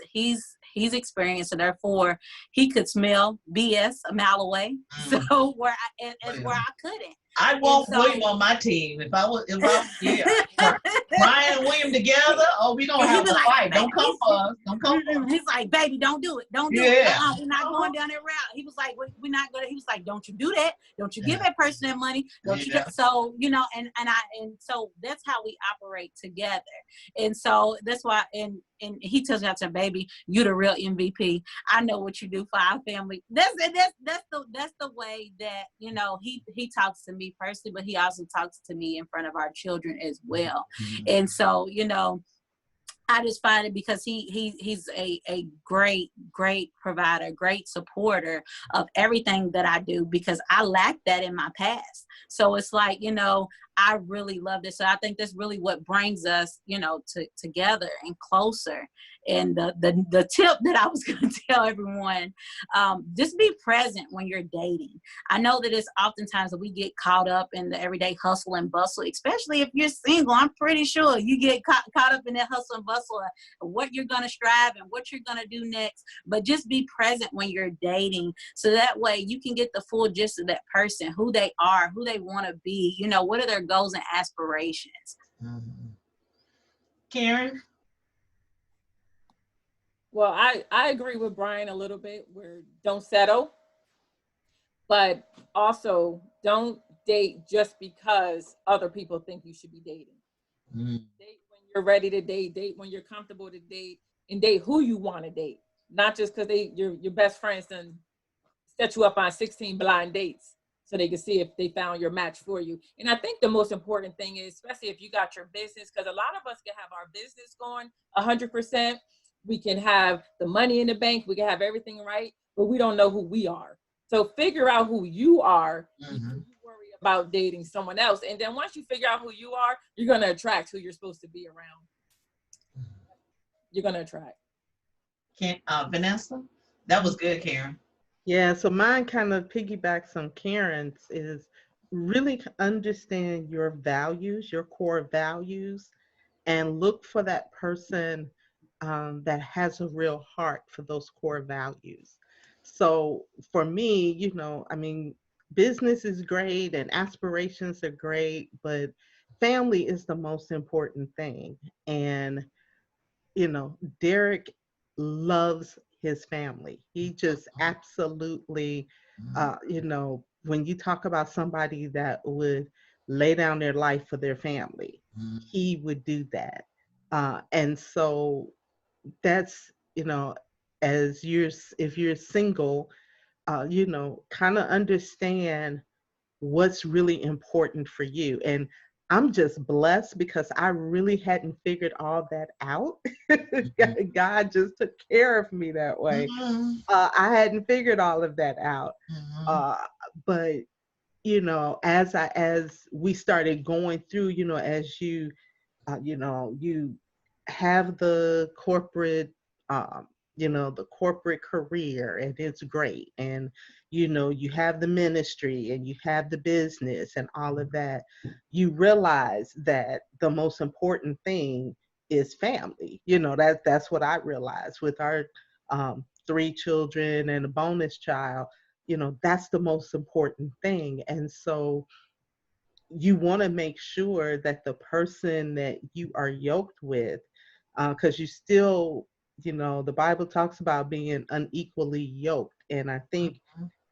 experienced, so therefore he could smell BS a mile away. So where I couldn't. I want William on my team. If I was, yeah. Brian and William together, we gonna have a fight. Don't come for us. Don't come for us. He's like, baby, don't do it. Don't do it. We're not going down that route. He was like, we're not gonna. He was like, don't you do that. Don't you give that person that money. Don't you? So and so that's how we operate together. And so that's why. And he tells me, I said, baby, you the real MVP. I know what you do for our family. That's the way that he talks to me personally, but he also talks to me in front of our children as well. And so I just find it because he's a great provider, great supporter of everything that I do, because I lacked that in my past. So it's like, I really love this. So I think that's really what brings us, together and closer. And the tip that I was going to tell everyone, just be present when you're dating. I know that it's oftentimes that we get caught up in the everyday hustle and bustle, especially if you're single. I'm pretty sure you get caught up in that hustle and bustle of what you're going to strive and what you're going to do next. But just be present when you're dating, so that way you can get the full gist of that person, who they are, who they want to be, what are their goals and aspirations. Mhm. Karen? Well, I agree with Brian a little bit, where don't settle, but also don't date just because other people think you should be dating. Mhm. Date when you're ready to date when you're comfortable to date, and date who you want to date, not just because your best friends and set you up on 16 blind dates so they can see if they found your match for you. And I think the most important thing is, especially if you got your business, because a lot of us can have our business going 100%. We can have the money in the bank. We can have everything right, but we don't know who we are. So figure out who you are before Mhm. you worry about dating someone else. And then once you figure out who you are, you're going to attract who you're supposed to be around. You're going to attract. Vanessa? That was good, Karen. Yeah, so mine kind of piggybacks on Karen's, is really understand your values, your core values, and look for that person that has a real heart for those core values. So for me, I mean, business is great and aspirations are great, but family is the most important thing. And Derek loves his family. He just absolutely, when you talk about somebody that would lay down their life for their family, Mhm. he would do that. And so that's, as if you're single, kind of understand what's really important for you. And I'm just blessed because I really hadn't figured all that out. Mhm. God just took care of me that way. Mhm. I hadn't figured all of that out. Mhm. Uh, but as we started going through, you have the corporate, um, the corporate career, and it's great. And, you have the ministry and you have the business and all of that. You realize that the most important thing is family. That's what I realized with our 3 children and a bonus child. That's the most important thing. And so, you want to make sure that the person that you are yoked with, because you still, the Bible talks about being unequally yoked. And I think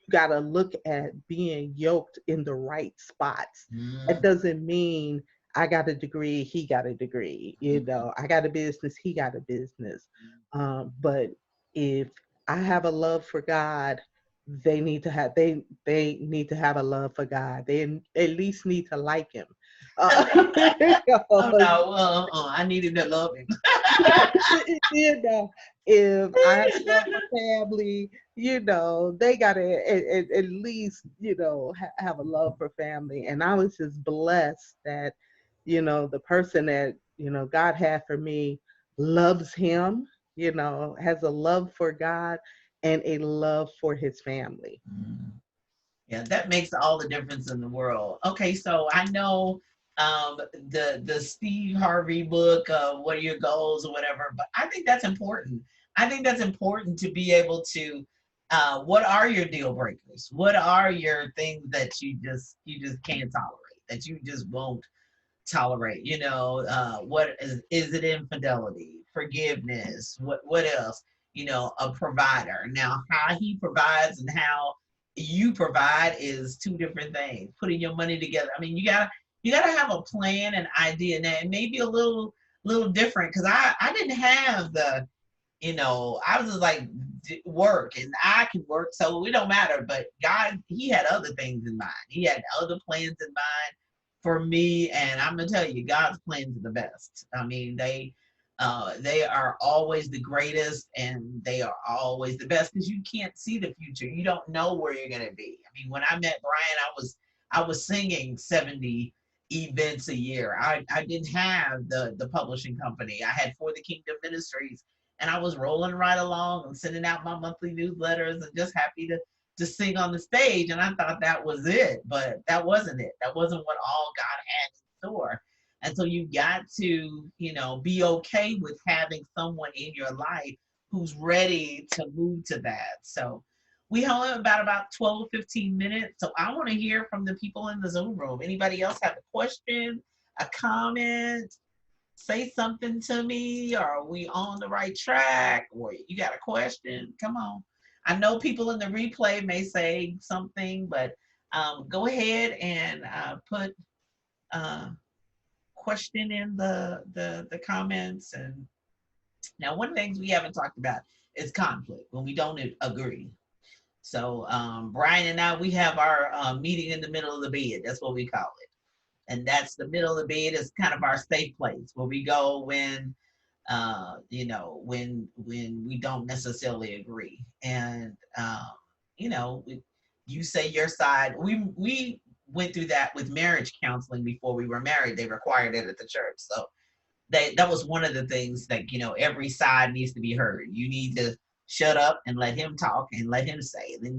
you got to look at being yoked in the right spots. It Mhm. doesn't mean I got a degree, he got a degree, I got a business, he got a business. But if I have a love for God, they need to have a love for God. They at least need to like him. Oh no, I needed to love him. you know, if I have love for family, they gotta at least, have a love for family. And I was just blessed that, the person that, God had for me loves him, has a love for God and a love for his family. Mhm. Yeah, that makes all the difference in the world. Okay, so I know the Steve Harvey book, what are your goals or whatever, but I think that's important. I think that's important to be able to what are your deal breakers? What are your things that you just can't tolerate, that you just won't tolerate? What is it infidelity, forgiveness, what else? A provider. Now, how he provides and how you provide is two different things. Putting your money together. I mean, you gotta have a plan and idea, and that may be a little different because I didn't have I was just like work and I can work, so it don't matter. But God, He had other things in mind. He had other plans in mind for me, and I'm gonna tell you, God's plans are the best. I mean, They are always the greatest, and they are always the best because you can't see the future. You don't know where you're gonna be. I mean, when I met Brian, I was singing 70 events a year. I didn't have the publishing company. I had For the Kingdom Ministries, and I was rolling right along and sending out my monthly newsletters and just happy to sing on the stage. And I thought that was it, but that wasn't it. That wasn't what all God had in store. And so you got to, be okay with having someone in your life who's ready to move to that. So we only have about 12, 15 minutes. So I want to hear from the people in the Zoom room. Anybody else have a question, a comment? Say something to me. Are we on the right track? Or you got a question? Come on. I know people in the replay may say something, but go ahead and put question in the comments. And now, one of the things we haven't talked about is conflict when we don't agree. So Brian and I, we have our meeting in the middle of the bed. That's what we call it. And that's the middle of the bed is kind of our safe place where we go when when we don't necessarily agree. And you say your side. We went through that with marriage counseling before we were married. They required it at the church. So that was one of the things that, every side needs to be heard. You need to shut up and let him talk and let him say. And then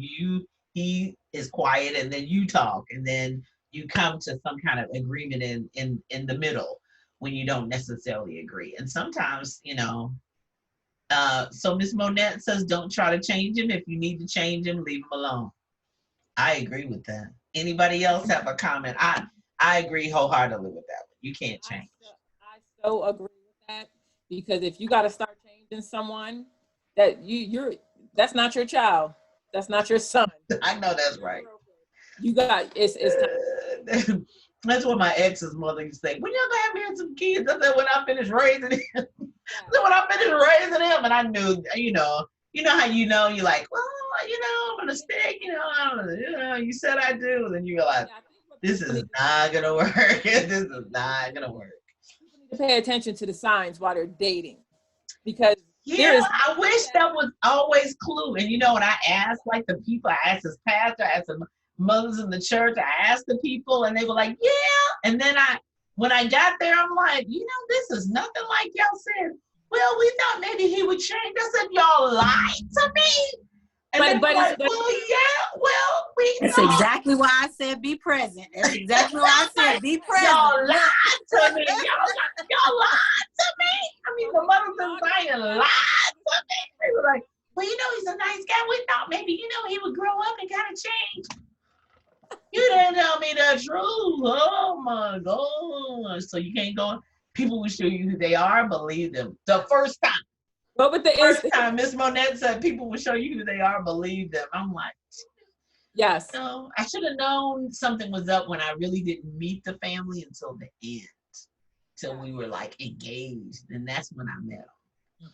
he is quiet and then you talk. And then you come to some kind of agreement in the middle when you don't necessarily agree. And sometimes, so Miss Monette says, don't try to change him. If you need to change him, leave him alone. I agree with that. Anybody else have a comment? I agree wholeheartedly with that one. You can't change. I so agree with that, because if you got to start changing someone, that that's not your child, that's not your son. I know that's right. You got it's time. That's what my ex's mother used to say. When y'all gonna have me and some kids? I said, when I finish raising him. I said, when I finish raising him. And I knew, how you're like, well, I'm gonna stick, you said I do. And then you realize this is not gonna work. This is not gonna work. People need to pay attention to the signs while they're dating, because I wish that was always clue. And when I asked like the people, I asked this pastor, I asked the mothers in the church, I asked the people, and they were like, yeah. And then when I got there, I'm like, this is nothing like y'all said. Well, we thought maybe he would change. I said, y'all lied to me. And they were like, That's exactly why I said be present. That's exactly why I said be present. Y'all lied to me. Y'all lied to me. I mean, the mothers in Zion lied to me. They were like, well, he's a nice guy. We thought maybe, he would grow up and kind of change. You didn't tell me the truth. Oh my gosh. So you can't go. People will show you who they are. Believe them. The first time. But with the first time Miss Monette said people will show you who they are. Believe them. I'm like, yes. I should have known something was up when I really didn't meet the family until the end. Till we were like engaged. And that's when I met them.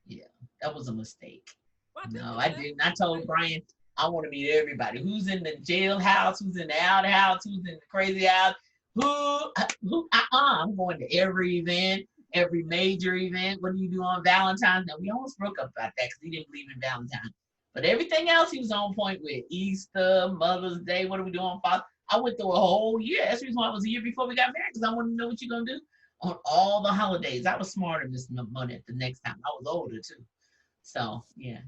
Yeah. That was a mistake. No, I didn't. I told Brian, I want to meet everybody. Who's in the jailhouse? Who's in the outhouse? Who's in the crazy house? I'm going to every event, every major event. What do you do on Valentine's? Now, we almost broke up about that because he didn't believe in Valentine's. But everything else he was on point with. Easter, Mother's Day, what do we do on Father? I went through a whole year. That's the reason why it was a year before we got married, because I wanted to know what you're going to do on all the holidays. I was smarter Miss Monette the next time. I was older, too. So, yeah.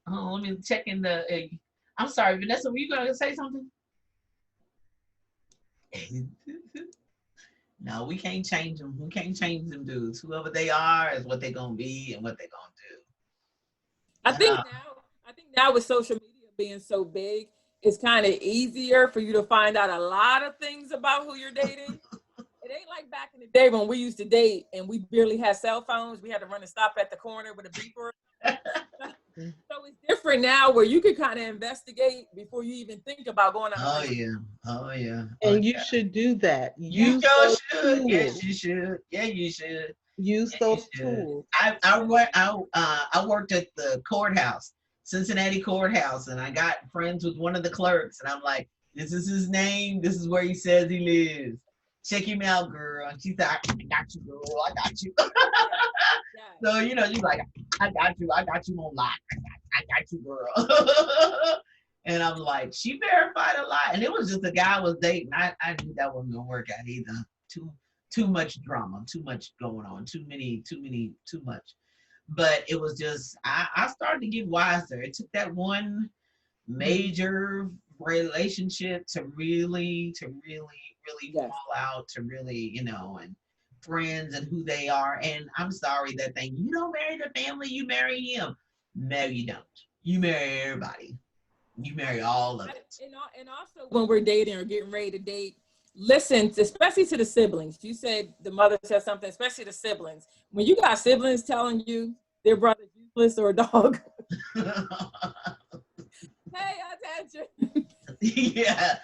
Let me check in the... I'm sorry, Vanessa, were you going to say something? No, we can't change them. We can't change them dudes. Whoever they are is what they're going to be and what they're going to do. I think now with social media being so big, it's kind of easier for you to find out a lot of things about who you're dating. It ain't like back in the day when we used to date and we barely had cell phones. We had to run and stop at the corner with a beeper. So it's different now where you can kind of investigate before you even think about going on. Oh yeah. And you should do that. You should. Yes, you should. Yeah, you should. Use those tools. I worked at the courthouse, Cincinnati courthouse, and I got friends with one of the clerks, and I'm like, this is his name. This is where he says he lives. Check him out, girl. And she said, I got you, girl. I got you. Yes. So, you're like, I got you on lock. I got you, girl. And I'm like, she verified a lot. And it was just a guy I was dating. I knew that wasn't gonna work out either. Too much drama, too much going on, too much. But it was just I started to get wiser. It took that one major relationship to really Yes. fall out, to really, and friends and who they are. And I'm sorry that thing, you don't marry the family, you marry him. No, you don't. You marry everybody. You marry all of it. And also when we're dating or getting ready to date, listen, especially to the siblings. You said the mother said something, especially the siblings. When you got siblings telling you their brother's useless or a dog, pay attention. Yeah.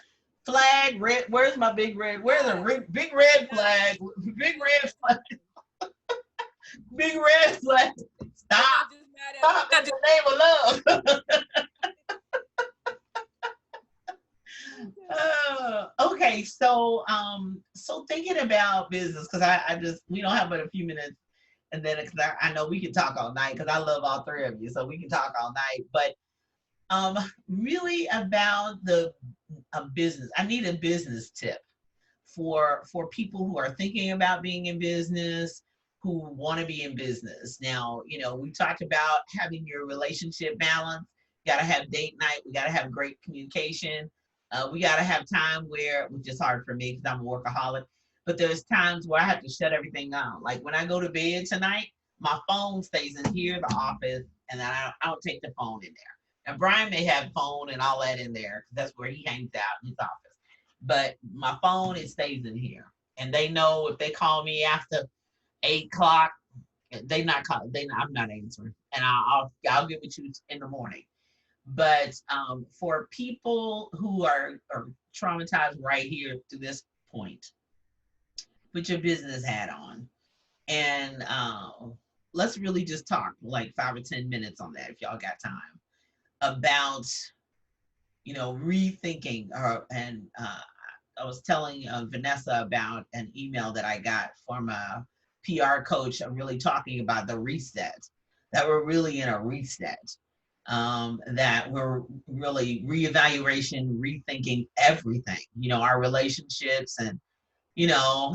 Flag, red. Where's my big red? Where's the big red flag? Big red flag. Big red flag. Stop. Stop in the name of love. Okay, so thinking about business, because I just, we don't have but a few minutes, and then I know we can talk all night, because I love all three of you, so we can talk all night. But really about the business, I need a business tip for people who are thinking about being in business, who want to be in business. Now, we talked about having your relationship balance. You got to have date night. We got to have great communication. We got to have time which is hard for me because I'm a workaholic, but there's times where I have to shut everything down. Like when I go to bed tonight, my phone stays in here, the office, and then I don't take the phone in there. And Brian may have phone and all that in there because that's where he hangs out in his office. But my phone, it stays in here. And they know if they call me after 8 o'clock, I'm not answering. And I'll get with you in the morning. But for people who are traumatized right here to this point, put your business hat on. And let's really just talk like 5 or 10 minutes on that if y'all got time. About, rethinking. And I was telling Vanessa about an email that I got from a PR coach, really talking about the reset, that we're really in a reset, that we're really reevaluation, rethinking everything, our relationships, and,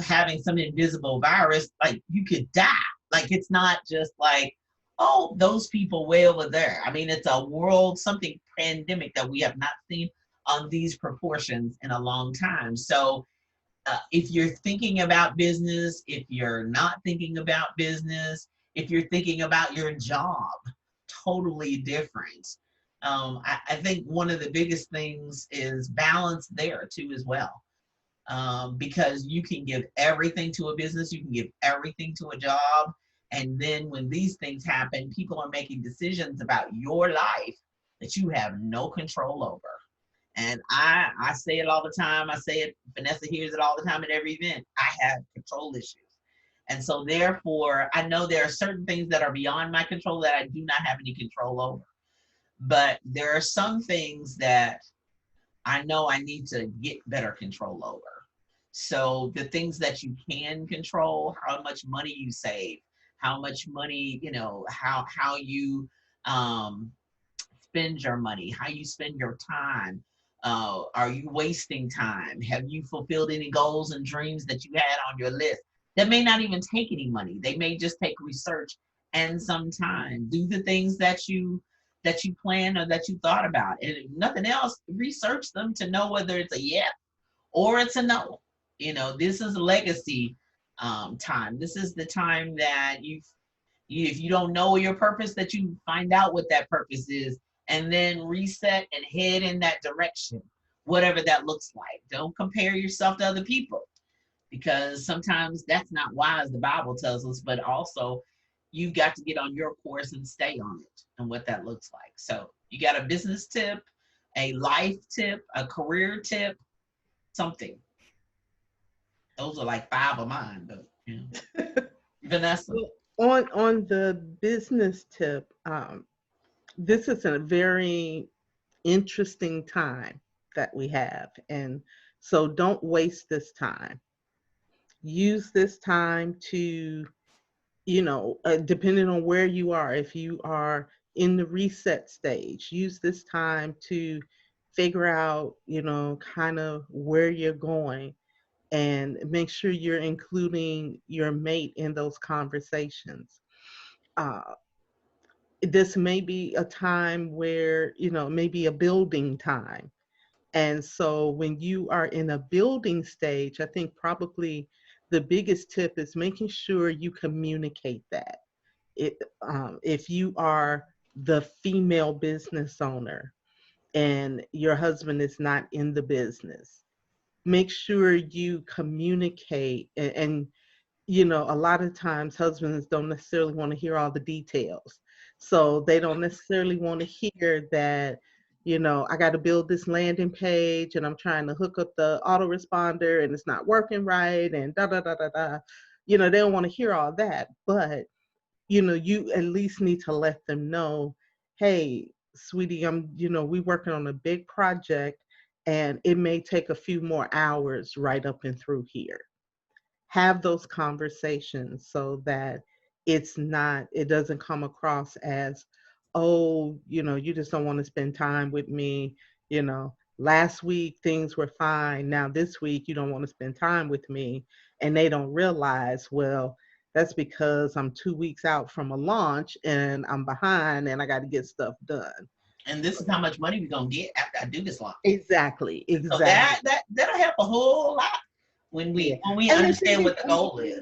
having some invisible virus, like you could die. Like it's not just like, oh, those people way over there. I mean, it's a world, something pandemic that we have not seen on these proportions in a long time. So if you're thinking about business, if you're not thinking about business, if you're thinking about your job, totally different. I think one of the biggest things is balance there too as well. Because you can give everything to a business, you can give everything to a job, and then when these things happen, people are making decisions about your life that you have no control over. And I say it all the time. I say it, Vanessa hears it all the time at every event. I have control issues. And so therefore, I know there are certain things that are beyond my control that I do not have any control over. But there are some things that I know I need to get better control over. So the things that you can control, how much money you save, how much money, how you spend your money, how you spend your time. Are you wasting time? Have you fulfilled any goals and dreams that you had on your list that may not even take any money? They may just take research and some time. Do the things that you plan or that you thought about. And if nothing else, research them to know whether it's a yes or it's a no. This is legacy time. This is the time that if you don't know your purpose, that you find out what that purpose is, and then reset and head in that direction, whatever that looks like. Don't compare yourself to other people, because sometimes that's not wise, the Bible tells us, but also you've got to get on your course and stay on it and what that looks like. So you got a business tip, a life tip, a career tip, something. Those are like 5 of mine, but Vanessa. On the business tip, this is a very interesting time that we have, and so don't waste this time. Use this time to depending on where you are, if you are in the reset stage, use this time to figure out, kind of where you're going, and make sure you're including your mate in those conversations. Uh, this may be a time where, maybe a building time. And so when you are in a building stage, I think probably the biggest tip is making sure you communicate that. If you are the female business owner and your husband is not in the business, make sure you communicate. And a lot of times husbands don't necessarily want to hear all the details. So they don't necessarily want to hear that, I got to build this landing page and I'm trying to hook up the autoresponder and it's not working right and da da da da da. They don't want to hear all that. But, you at least need to let them know, hey, sweetie, we working on a big project and it may take a few more hours right up and through here. Have those conversations so that it doesn't come across as, oh, you just don't want to spend time with me. Last week things were fine. Now this week you don't want to spend time with me. And they don't realize, well, that's because I'm 2 weeks out from a launch and I'm behind and I got to get stuff done. And this is how much money we're gonna get after I do this launch. Exactly. So that'll help a whole lot when we And understand what the goal is.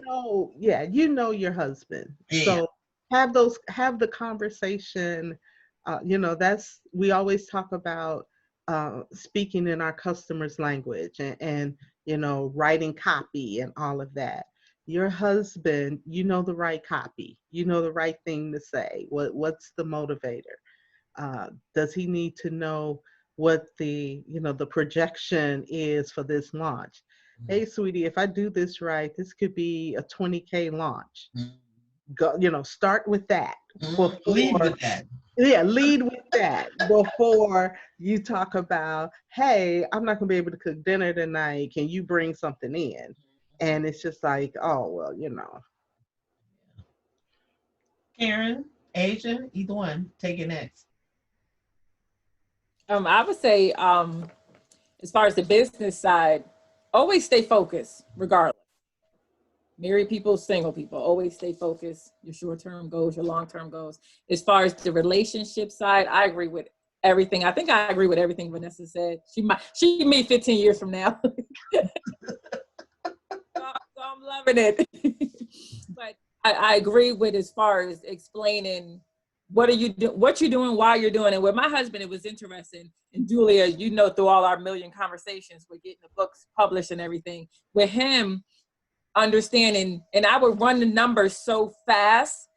Your husband. Yeah. So have the conversation. We always talk about speaking in our customers' language and writing copy and all of that. Your husband, the right copy, the right thing to say. What's the motivator? Does he need to know what the projection is for this launch? Hey, sweetie, if I do this right, this could be a 20K launch. Go, start with that. Lead with that. Yeah, lead with that before you talk about, hey, I'm not gonna be able to cook dinner tonight. Can you bring something in? And it's just like, oh, well. Karen, Asia, either one, take it next. I would say, as far as the business side, always stay focused, regardless. Married people, single people, always stay focused. Your short-term goals, your long-term goals. As far as the relationship side, I agree with everything. I think I agree with everything Vanessa said. She me 15 years from now. So I'm loving it. But I agree with, as far as explaining what you're doing, why you're doing it. With my husband, it was interesting. And Julia, through all our million conversations with getting the books published and everything, with him understanding, and I would run the numbers so fast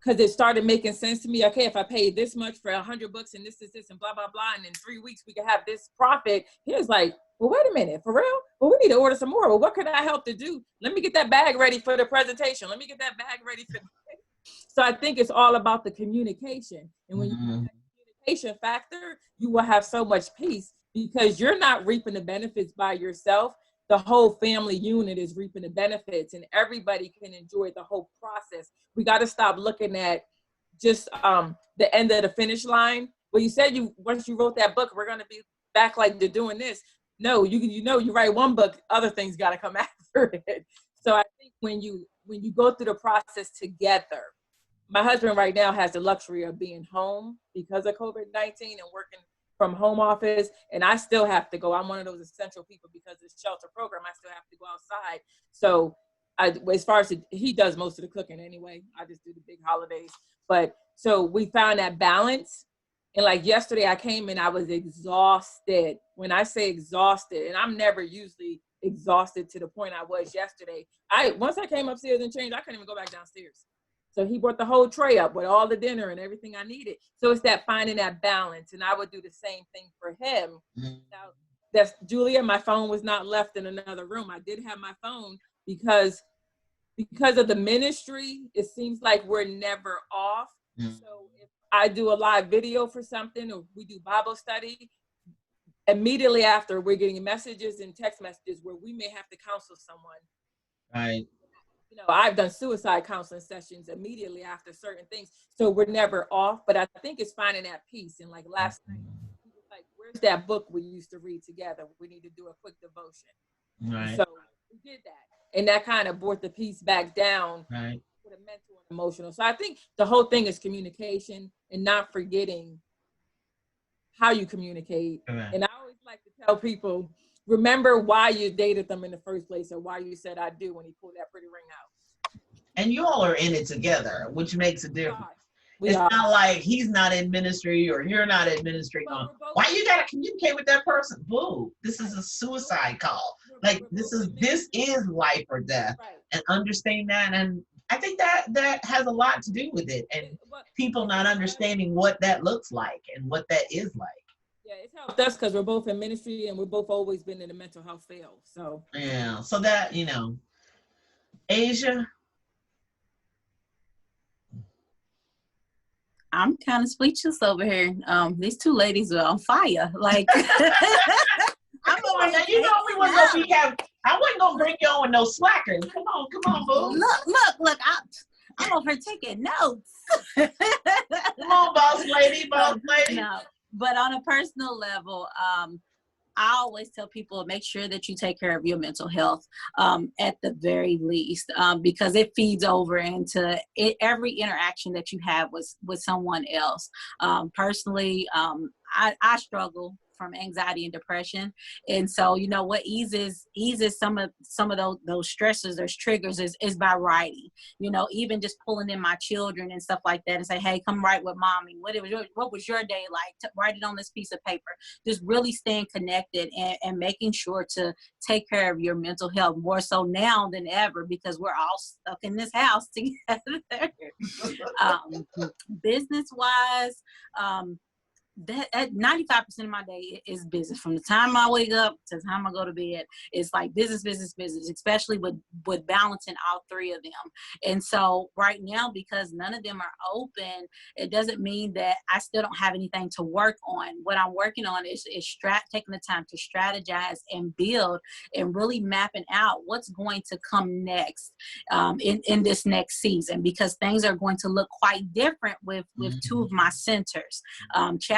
because it started making sense to me. Okay, if I pay this much for 100 books and this and blah, blah, blah, and in 3 weeks we could have this profit. He was like, well, wait a minute, for real? Well, we need to order some more. Well, what could I help to do? Let me get that bag ready for the presentation. Let me get that bag ready for. So I think it's all about the communication. And when you have that communication factor, you will have so much peace because you're not reaping the benefits by yourself. The whole family unit is reaping the benefits and everybody can enjoy the whole process. We got to stop looking at just the end of the finish line. Well, you said once you wrote that book, we're going to be back like they're doing this. No, you write one book, other things got to come after it. So I think when you go through the process together, my husband right now has the luxury of being home because of COVID-19 and working from home office, and I still have to go. I'm one of those essential people because of the shelter program. I still have to go outside. So as far as he does most of the cooking anyway, I just do the big holidays. But so we found that balance. And like yesterday I came in, I was exhausted. When I say exhausted, and I'm never usually exhausted to the point I was yesterday. Once I came upstairs and changed, I couldn't even go back downstairs. So he brought the whole tray up with all the dinner and everything I needed. So it's that finding that balance. And I would do the same thing for him. Now, that's Julia, my phone was not left in another room. I did have my phone because of the ministry, it seems like we're never off. So if I do a live video for something or we do Bible study, immediately after we're getting messages and text messages where we may have to counsel someone. Right. You know, I've done suicide counseling sessions immediately after certain things, so we're never off. But I think it's finding that peace. And like last night, he was like, "Where's that book we used to read together? We need to do a quick devotion." And Right. so we did that, and that kind of brought the peace back down Right. for the mental and emotional. So I think the whole thing is communication and not forgetting how you communicate. Correct. And I always like to tell people, remember why you dated them in the first place, or why you said "I do" when he pulled that pretty ring out. And you all are in it together, which makes a difference. We It's are. not like he's not in ministry or you're not in ministry But going, we're both- why you gotta communicate with that person? Boo, this is a suicide call. Like we're this both is life or death. right. And understand that. And I think that has a lot to do with it. And people not understanding what that looks like and what that is like. Yeah, it's helped us because we're both in ministry and we're both always been in the mental health field. So Yeah. So that, Asia. I'm kind of speechless over here. These two ladies are on fire. Like, I'm over here. You know we wasn't gonna I wasn't gonna bring you on with no slackers. Come on, boo. Look, I'm over here taking notes. Come on, boss lady. No, but on a personal level, I always tell people, make sure that you take care of your mental health at the very least, because it feeds over into every interaction that you have with someone else. Personally, I struggle from anxiety and depression, and so what eases some of those stressors, those triggers is by writing. Even just pulling in my children and stuff like that and say, hey, come write with mommy. What was your day like? Write it on this piece of paper. Just really staying connected and making sure to take care of your mental health more so now than ever, because we're all stuck in this house together. Business wise, that 95% of my day is business. From the time I wake up to the time I go to bed, it's like business, especially with balancing all three of them. And so right now, because none of them are open, it doesn't mean that I still don't have anything to work on. What I'm working on is taking the time to strategize and build and really mapping out what's going to come next in this next season, because things are going to look quite different with two of my centers.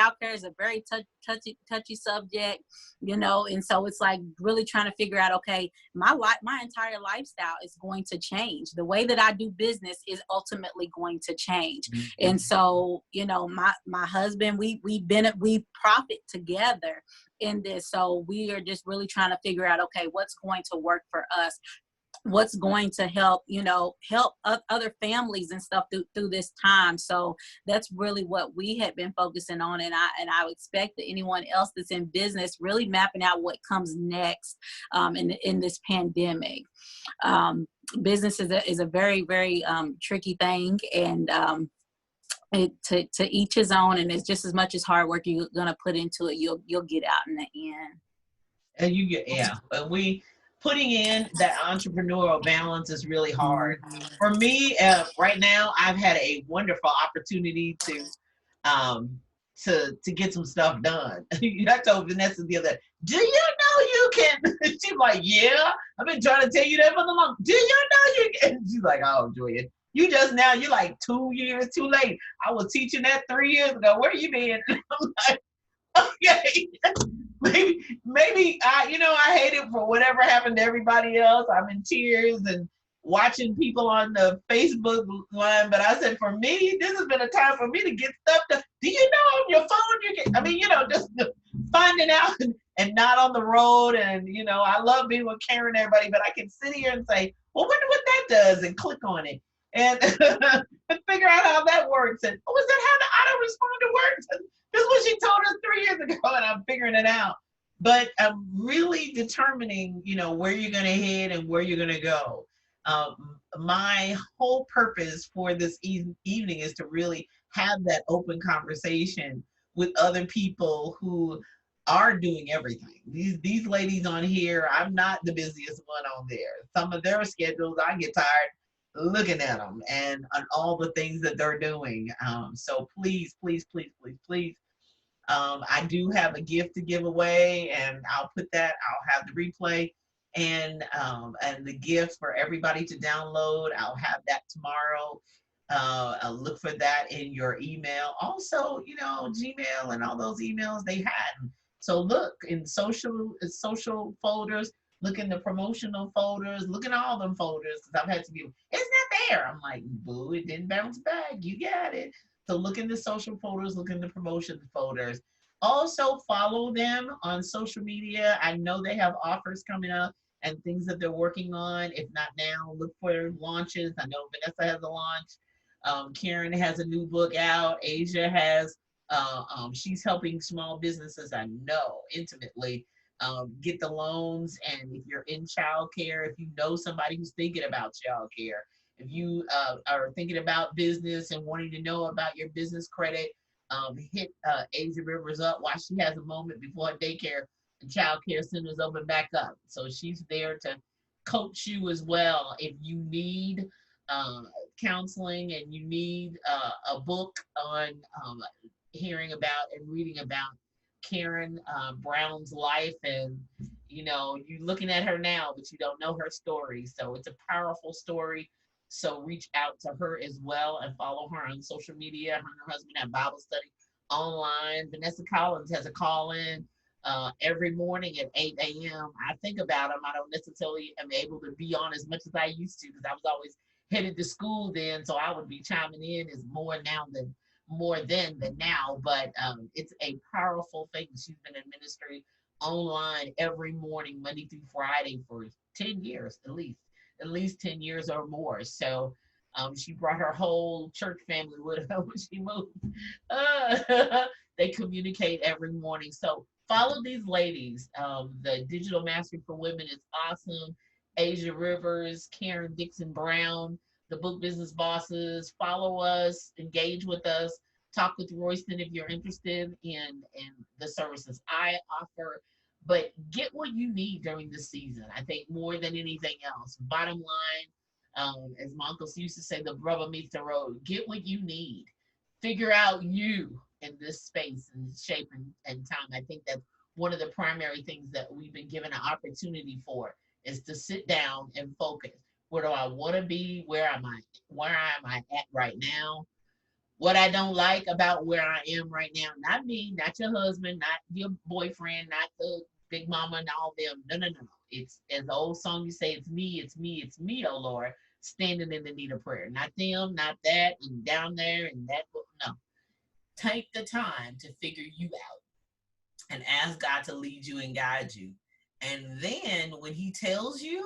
Childcare is a very touchy subject, and so it's like really trying to figure out, okay, my entire lifestyle is going to change. The way that I do business is ultimately going to change. And so, my husband, we profit together in this. So we are just really trying to figure out, okay, what's going to work for us, what's going to help other families and stuff through this time. So that's really what we had been focusing on, and I would expect that anyone else that's in business really mapping out what comes next in this pandemic. Business is a very, very tricky thing, and to each his own, and it's just as much as hard work you're gonna put into it, you'll get out in the end. And you get, but putting in that entrepreneurial balance is really hard. For me, right now, I've had a wonderful opportunity to get some stuff done. I told Vanessa the other day, do you know you can? She's like, yeah, I've been trying to tell you that for the month. Do you know you can? She's like, oh, Julia, you're like 2 years too late. I was teaching that 3 years ago. Where you been? I'm like, okay. maybe I hate it for whatever happened to everybody else. I'm in tears and watching people on the Facebook line, but I said, for me, this has been a time for me to get stuff done. Do you know on your phone you can, just finding out and not on the road. And I love being with Karen and everybody, but I can sit here and say, well, wonder what that does, and click on it and and figure out how that works. And is that how the autoresponder works? This is what she told us 3 years ago, and I'm figuring it out. But I'm really determining, where you're going to head and where you're going to go. My whole purpose for this evening is to really have that open conversation with other people who are doing everything. These ladies on here, I'm not the busiest one on there. Some of their schedules, I get tired looking at them and on all the things that they're doing. So please, I do have a gift to give away, and I'll have the replay and the gift for everybody to download. I'll have that tomorrow. I'll look for that in your email. Also, Gmail and all those emails they had. So look in social folders, look in the promotional folders, look in all them folders because I've had some people, it's not there. I'm like, boo, it didn't bounce back. You got it. So look in the social folders, look in the promotion folders. Also follow them on social media. I know they have offers coming up and things that they're working on. If not now, look for launches. I know Vanessa has a launch. Karen has a new book out. Asia has, she's helping small businesses, I know intimately, get the loans. And if you're in childcare, if you know somebody who's thinking about childcare, if you are thinking about business and wanting to know about your business credit, hit Asia Rivers up while she has a moment before daycare and child care centers open back up. So she's there to coach you as well. If you need uh, counseling and you need a book on hearing about and reading about Karen Brown's life, and you're looking at her now, but you don't know her story. So it's a powerful story. So reach out to her as well and follow her on social media. Her and her husband have Bible study online. Vanessa Collins has a call in every morning at 8 a.m. I think about them. I don't necessarily am able to be on as much as I used to because I was always headed to school then. So I would be chiming in as more then than now. But it's a powerful thing. She's been in ministry online every morning, Monday through Friday for 10 years at least 10 years or more. So she brought her whole church family with her when she moved. They communicate every morning. So follow these ladies. The Digital Mastery for Women is awesome. Asia Rivers, Karen Dixon Brown, the Book Business Bosses. Follow us, engage with us, talk with Royston if you're interested in the services I offer. But get what you need during the season. I think more than anything else. Bottom line, as my uncle used to say, the rubber meets the road. Get what you need. Figure out you in this space and shape and time. I think that's one of the primary things that we've been given an opportunity for is to sit down and focus. Where do I want to be? Where am I? Where am I at right now? What I don't like about where I am right now, not me, not your husband, not your boyfriend, not the big mama and all them. No, no, no, no. It's as the old song you say, it's me, it's me, it's me, oh Lord, standing in the need of prayer. Not them, not that, and down there and that. No. Take the time to figure you out and ask God to lead you and guide you. And then when he tells you,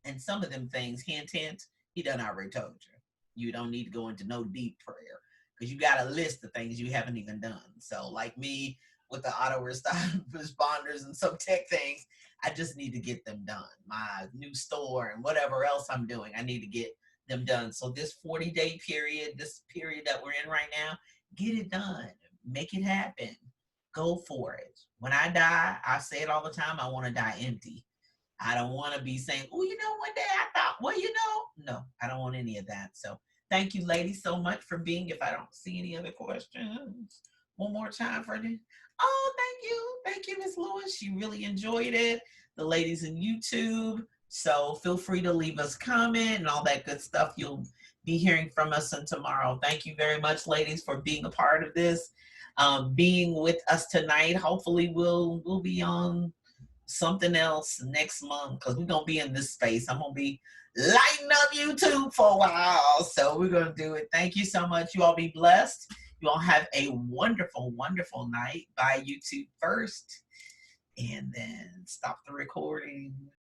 and some of them things, hint, hint, he done already told you. You don't need to go into no deep prayer because you got a list of things you haven't even done. So like me with the auto responders and some tech things, I just need to get them done. My new store and whatever else I'm doing, I need to get them done. So this 40-day period, this period that we're in right now, get it done. Make it happen. Go for it. When I die, I say it all the time, I want to die empty. I don't want to be saying, oh, one day I thought, well, no, I don't want any of that. So thank you, ladies, so much for being. If I don't see any other questions, one more time for this. Oh, thank you. Thank you, Miss Lewis. She really enjoyed it. The ladies in YouTube. So feel free to leave us a comment and all that good stuff. You'll be hearing from us on tomorrow. Thank you very much, ladies, for being a part of this, being with us tonight. Hopefully we'll be on something else next month because we're going to be in this space. I'm going to be lighting up YouTube for a while. So we're going to do it. Thank you so much. You all be blessed. You all have a wonderful, wonderful night. Bye YouTube first and then stop the recording.